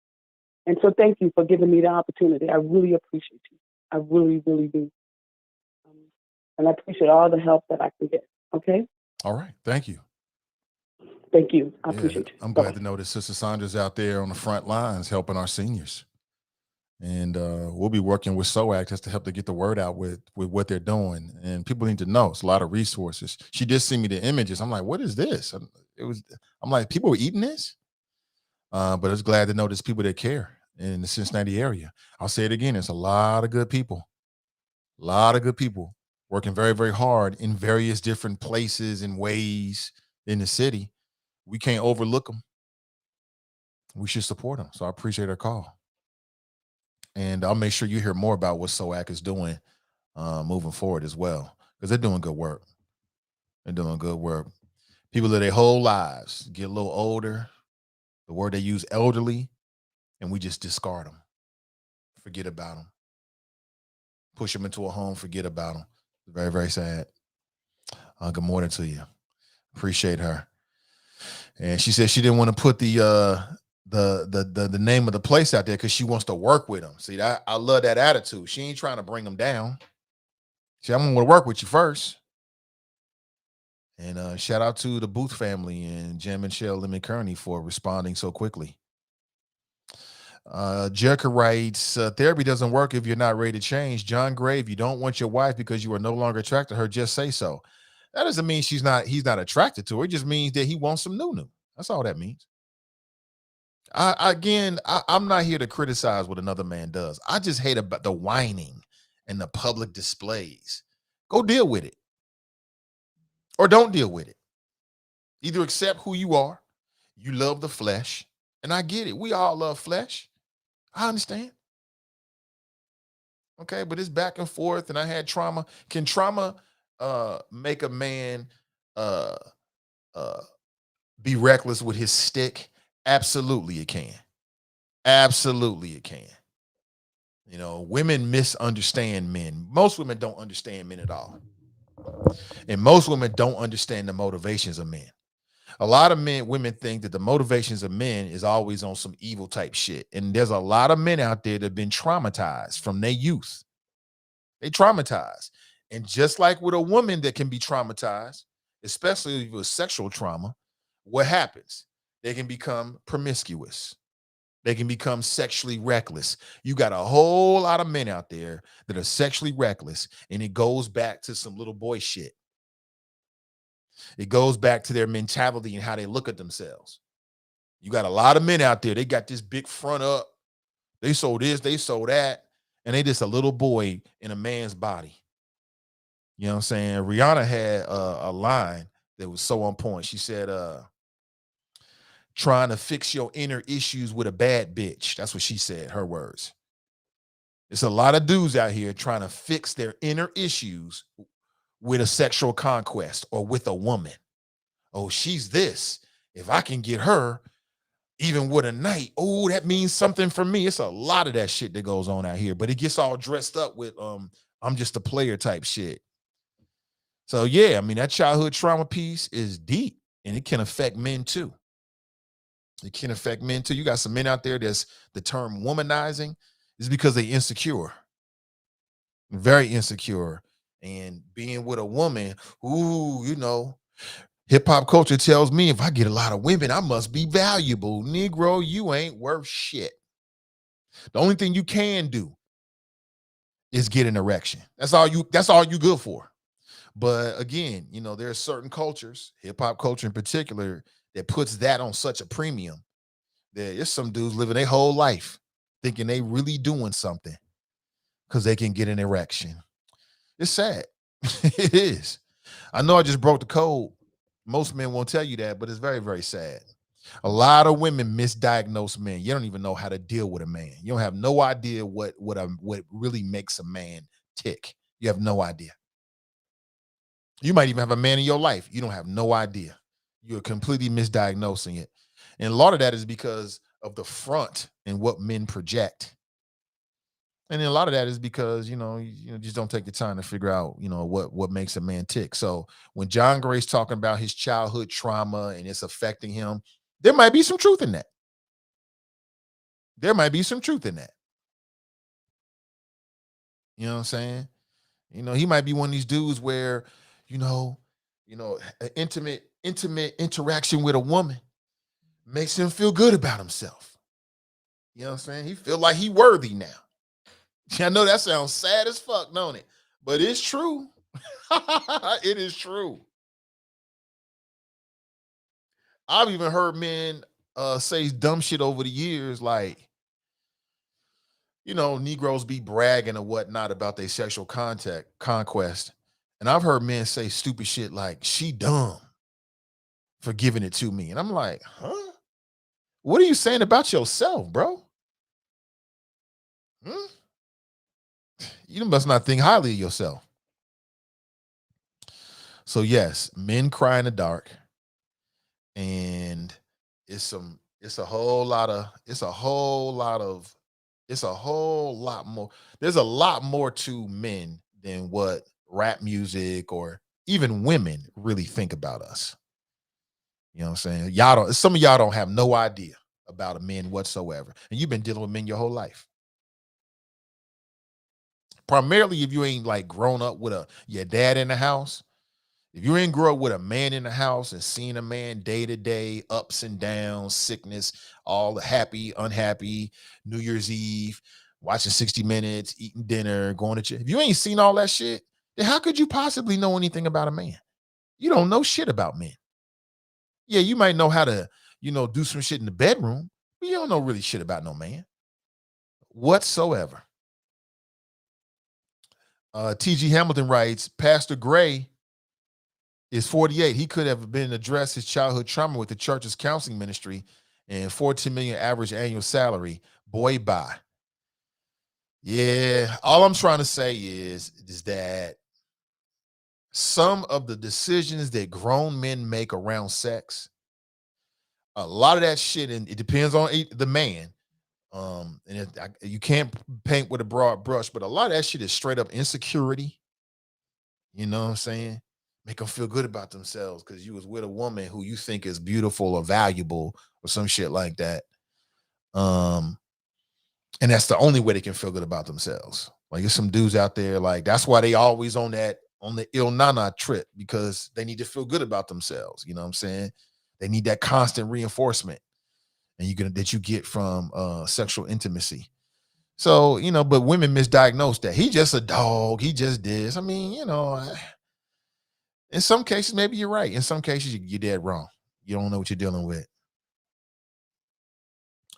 And so thank you for giving me the opportunity. I really appreciate you. I really, really do. And I appreciate all the help that I can get. Okay? All right. Thank you. Thank you. I Yeah, appreciate you. I'm Bye-bye. glad to know that Sister Sandra's out there on the front lines helping our seniors. And we'll be working with SOAC just to help to get the word out with what they're doing. And people need to know it's a lot of resources. She did send me the images. I'm like, what is this? I'm like, people are eating this? But it's glad to know there's people that care in the Cincinnati area. I'll say it again. There's a lot of good people. A lot of good people working very, very hard in various different places and ways in the city. We can't overlook them. We should support them. So I appreciate her call. And I'll make sure you hear more about what SOAC is doing moving forward as well, because they're doing good work. They're doing good work. People live their whole lives, get a little older. The word they use, elderly, and we just discard them. Forget about them. Push them into a home, forget about them. Very, very sad. Good morning to you. Appreciate her. And she said she didn't want to put the name of the place out there because she wants to work with them. See, I love that attitude. She ain't trying to bring them down. See, I'm gonna work with you first. And shout out to the Booth family and Jim and Shell Lemon Kearney for responding so quickly. Jerica writes, therapy doesn't work if you're not ready to change. John Gray, if you don't want your wife because you are no longer attracted to her, just say so. That doesn't mean he's not attracted to her. It just means that he wants some new. That's all that means. I'm not here to criticize what another man does. I just hate about the whining and the public displays. Go deal with it. Or don't deal with it. Either accept who you are. You love the flesh. And I get it. We all love flesh. I understand. Okay, but it's back and forth, and I had trauma. Can trauma make a man be reckless with his stick? Absolutely, it can. Absolutely, it can. You know, women misunderstand men. Most women don't understand men at all. And most women don't understand the motivations of men. A lot of women think that the motivations of men is always on some evil type shit. And there's a lot of men out there that have been traumatized from their youth. They traumatized. And just like with a woman that can be traumatized, especially with sexual trauma, what happens? They can become promiscuous. They can become sexually reckless. You got a whole lot of men out there that are sexually reckless, and it goes back to some little boy shit. It goes back to their mentality and how they look at themselves. You got a lot of men out there. They got this big front up. They sold this, they sold that, and they just a little boy in a man's body. You know what I'm saying? Rihanna had a line that was so on point. She said, trying to fix your inner issues with a bad bitch. That's what she said, her words. There's a lot of dudes out here trying to fix their inner issues with a sexual conquest or with a woman. Oh, she's this. If I can get her, even with a night, oh, that means something for me. It's a lot of that shit that goes on out here, but it gets all dressed up with I'm just a player type shit. So yeah, I mean, that childhood trauma piece is deep, and it can affect men too. It can affect men too. You got some men out there that's the term womanizing is because they insecure, very insecure. And being with a woman who, you know, hip hop culture tells me if I get a lot of women, I must be valuable. Negro, you ain't worth shit. The only thing you can do is get an erection. That's all you good for. But again, you know, there are certain cultures, hip hop culture in particular, that puts that on such a premium. There's some dudes living their whole life thinking they really doing something because they can get an erection. It's sad. It is. I know I just broke the code. Most men won't tell you that, but it's very, very sad. A lot of women misdiagnose men. You don't even know how to deal with a man. You don't have no idea what really makes a man tick. You have no idea. You might even have a man in your life. You don't have no idea. You're completely misdiagnosing it. And a lot of that is because of the front and what men project. And then a lot of that is because, you just don't take the time to figure out, what makes a man tick. So when John Gray's talking about his childhood trauma and it's affecting him, there might be some truth in that. There might be some truth in that. You know what I'm saying? He might be one of these dudes where, an intimate interaction with a woman makes him feel good about himself. You know what I'm saying? He feel like he worthy now. I know that sounds sad as fuck, don't it? But it's true. It is true. I've even heard men say dumb shit over the years, like, Negroes be bragging or whatnot about their sexual conquest. And I've heard men say stupid shit like, she dumb for giving it to me. And I'm like, huh? What are you saying about yourself, bro? You must not think highly of yourself. So yes, men cry in the dark. And it's a whole lot more. There's a lot more to men than what rap music or even women really think about us. You know what I'm saying? Some of y'all don't have no idea about a man whatsoever. And you've been dealing with men your whole life. Primarily if you ain't like grown up with your dad in the house. If you ain't grow up with a man in the house and seeing a man day to day, ups and downs, sickness, all the happy, unhappy, New Year's Eve, watching 60 Minutes, eating dinner, going to church. If you ain't seen all that shit, then how could you possibly know anything about a man? You don't know shit about men. Yeah, you might know how to, do some shit in the bedroom, but you don't know really shit about no man whatsoever. T.G. Hamilton writes, Pastor Gray is 48. He could have been addressed his childhood trauma with the church's counseling ministry and 14 million average annual salary. Boy, bye. Yeah, all I'm trying to say is that some of the decisions that grown men make around sex, a lot of that shit, and it depends on the man. You can't paint with a broad brush, but a lot of that shit is straight up insecurity. You know what I'm saying? Make them feel good about themselves because you was with a woman who you think is beautiful or valuable or some shit like that. And that's the only way they can feel good about themselves. Like there's some dudes out there, like that's why they always on the Il Nana trip, because they need to feel good about themselves. You know what I'm saying? They need that constant reinforcement that you get from sexual intimacy. So, but women misdiagnose that. He just a dog. He just this. I mean, in some cases, maybe you're right. In some cases, you're dead wrong. You don't know what you're dealing with.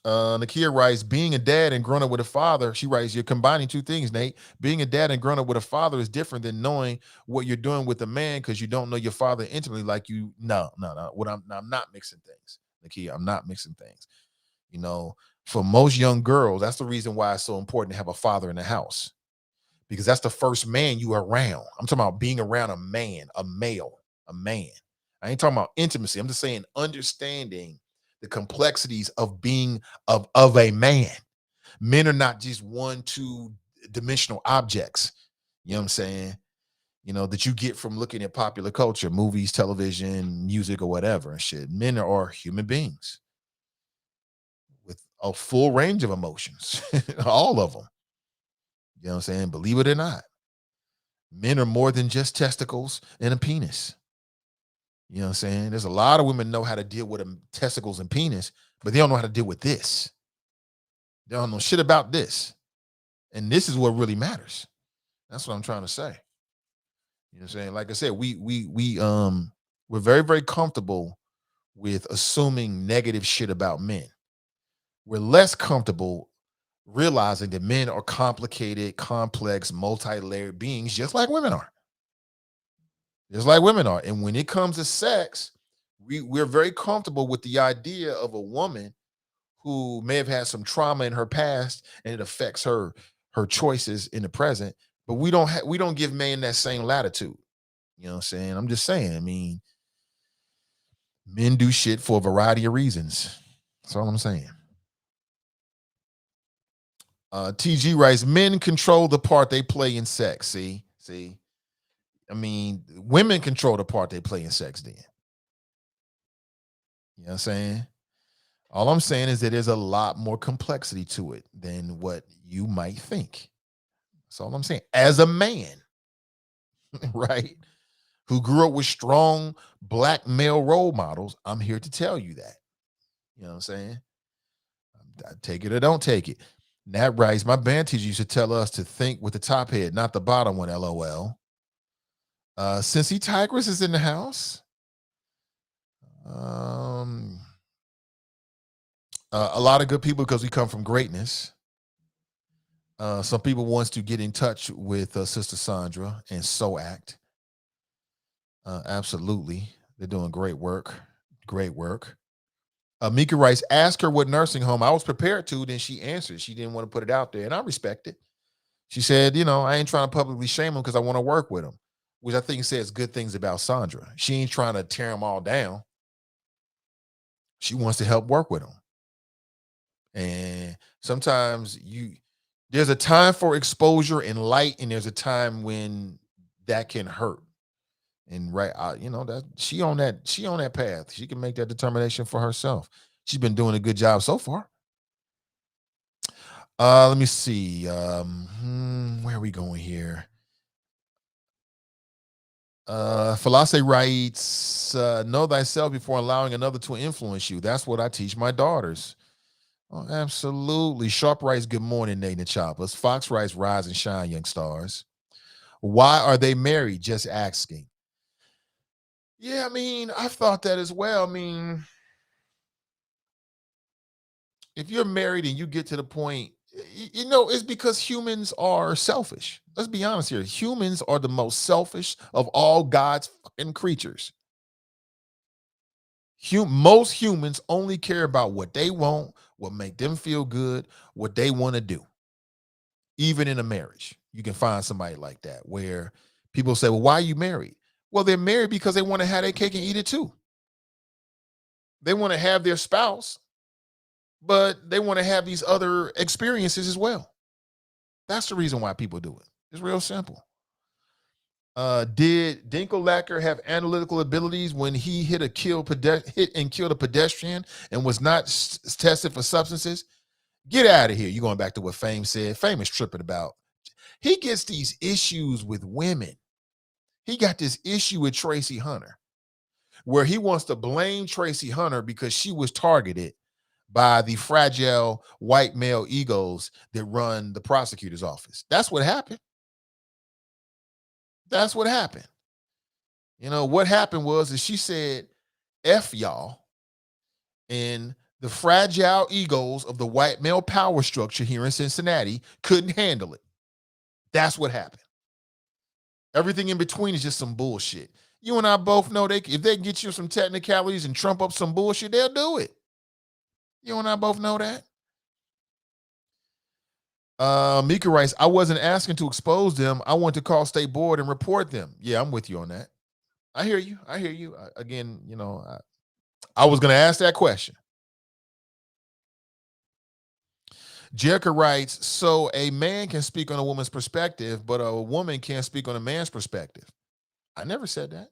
Nakia writes, being a dad and growing up with a father, she writes, you're combining two things, Nate. Being a dad and growing up with a father is different than knowing what you're doing with a man because you don't know your father intimately like you. No. I'm not mixing things, Nakia. I'm not mixing things. For most young girls, that's the reason why it's so important to have a father in the house, because that's the first man you are around. I'm talking about being around a man, a male, a man. I ain't talking about intimacy. I'm just saying understanding the complexities of being of a man. Men are not just 1-2 dimensional objects. You know what I'm saying? That you get from looking at popular culture, movies, television, music, or whatever and shit. Men are human beings with a full range of emotions, all of them. You know what I'm saying? Believe it or not, men are more than just testicles and a penis. You know what I'm saying? There's a lot of women know how to deal with testicles and penis, but they don't know how to deal with this. They don't know shit about this. And this is what really matters. That's what I'm trying to say. You know what I'm saying? Like I said, we're very, very comfortable with assuming negative shit about men. We're less comfortable realizing that men are complicated, complex, multi-layered beings, just like women are. And when it comes to sex, we're very comfortable with the idea of a woman who may have had some trauma in her past and it affects her choices in the present, but we don't give men that same latitude. You know what I'm saying? I'm just saying, I mean, men do shit for a variety of reasons. That's all I'm saying. TG writes, men control the part they play in sex. See, I mean, women control the part they play in sex then. You know what I'm saying? All I'm saying is that there's a lot more complexity to it than what you might think. That's all I'm saying. As a man, right, who grew up with strong black male role models, I'm here to tell you that. You know what I'm saying? I take it or don't take it. Nat writes, my band teacher used to tell us to think with the top head, not the bottom one, LOL. Cincy Tigress is in the house. A lot of good people because we come from greatness. Some people wants to get in touch with Sister Sandra and So Act. Absolutely. They're doing great work. Great work. Mika writes, ask her what nursing home. I was prepared to, then she answered. She didn't want to put it out there, and I respect it. She said, you know, I ain't trying to publicly shame him because I want to work with him, which I think says good things about Sandra. She ain't trying to tear him all down. She wants to help work with him. And sometimes there's a time for exposure and light, and there's a time when that can hurt. And you know, that she on that path. She can make that determination for herself. She's been doing a good job so far. Let me see. Where are we going here? Philosophy writes, know thyself before allowing another to influence you. That's what I teach my daughters. Oh, absolutely. Sharp writes, good morning, Nathan Choppers. Fox writes, rise and shine, young stars. Why are they married? Just asking. Yeah, I mean, I've thought that as well. I mean, if you're married and you get to the point, you know, it's because humans are selfish. Let's be honest here. Humans are the most selfish of all God's fucking creatures. Most humans only care about what they want, what make them feel good, what they want to do. Even in a marriage, you can find somebody like that where people say, well, why are you married? Well, they're married because they want to have their cake and eat it too. They want to have their spouse, but they want to have these other experiences as well. That's the reason why people do it. It's real simple. Did Dinklelacker have analytical abilities when he hit and killed a pedestrian and was not tested for substances? Get out of here. You're going back to what Fame said. Fame is tripping about. He gets these issues with women. He got this issue with Tracy Hunter where he wants to blame Tracy Hunter because she was targeted by the fragile white male egos that run the prosecutor's office. That's what happened. That's what happened. You know, what happened was that she said, F y'all, and the fragile egos of the white male power structure here in Cincinnati couldn't handle it. That's what happened. Everything in between is just some bullshit. You and I both know if they get you some technicalities and trump up some bullshit, they'll do it. You and I both know that. Mika writes, I wasn't asking to expose them. I want to call state board and report them. Yeah, I'm with you on that. I hear you. Again, you know, I was going to ask that question. Jerica writes, so a man can speak on a woman's perspective, but a woman can't speak on a man's perspective. I never said that.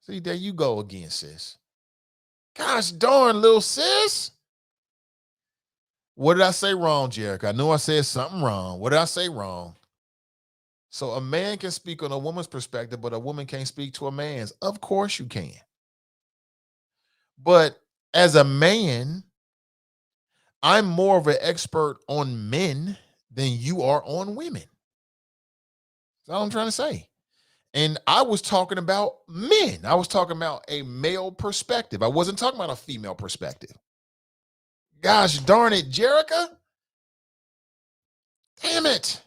See, there you go again, sis. Gosh darn, little sis. What did I say wrong, Jerica? I know I said something wrong. What did I say wrong? So a man can speak on a woman's perspective, but a woman can't speak to a man's. Of course you can. But as a man, I'm more of an expert on men than you are on women. That's all I'm trying to say. And I was talking about men. I was talking about a male perspective. I wasn't talking about a female perspective. Gosh darn it, Jerica. Damn it.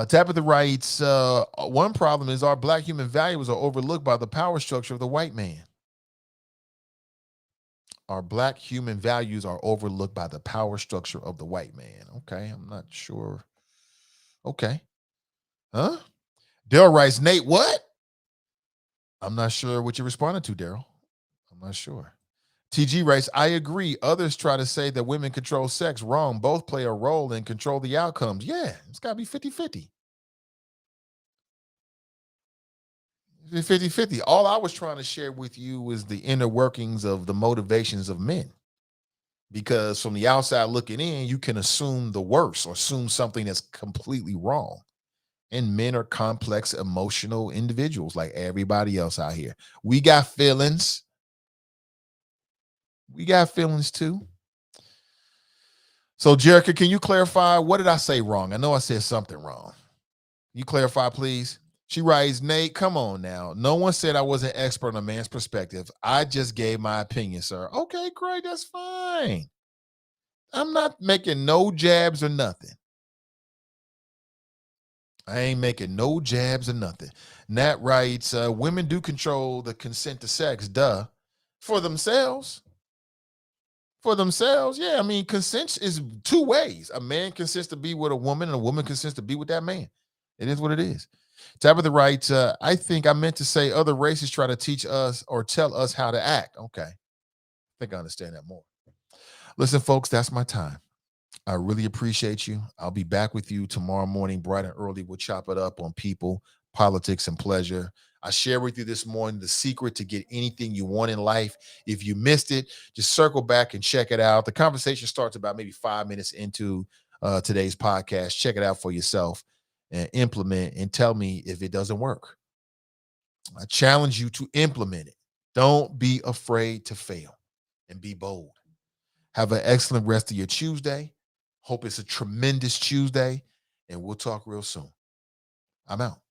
Tabitha writes, one problem is our black human values are overlooked by the power structure of the white man. Our black human values are overlooked by the power structure of the white man. Okay, I'm not sure. Okay. Huh? Daryl writes, Nate, what? I'm not sure what you're responding to, Daryl. I'm not sure. TG writes, I agree. Others try to say that women control sex. Wrong. Both play a role and control the outcomes. Yeah, it's got to be 50-50. 50-50. All I was trying to share with you was the inner workings of the motivations of men. Because from the outside looking in, you can assume the worst or assume something that's completely wrong. And men are complex, emotional individuals like everybody else out here. We got feelings. We got feelings too. So, Jerica, can you clarify? What did I say wrong? I know I said something wrong. You clarify, please? She writes, Nate, come on now. No one said I was an expert on a man's perspective. I just gave my opinion, sir. Okay, great. That's fine. I'm not making no jabs or nothing. I ain't making no jabs or nothing. Nat writes, women do control the consent to sex, duh. For themselves. For themselves, yeah. I mean, consent is two ways. A man consents to be with a woman, and a woman consents to be with that man. It is what it is. Tabitha writes, I think I meant to say other races try to teach us or tell us how to act. Okay. I think I understand that more. Listen, folks, that's my time. I really appreciate you. I'll be back with you tomorrow morning, bright and early. We'll chop it up on people, politics, and pleasure. I share with you this morning the secret to get anything you want in life. If you missed it, just circle back and check it out. The conversation starts about maybe 5 minutes into today's podcast. Check it out for yourself and implement and tell me if it doesn't work. I challenge you to implement it. Don't be afraid to fail and be bold. Have an excellent rest of your Tuesday. Hope it's a tremendous Tuesday, and we'll talk real soon. I'm out.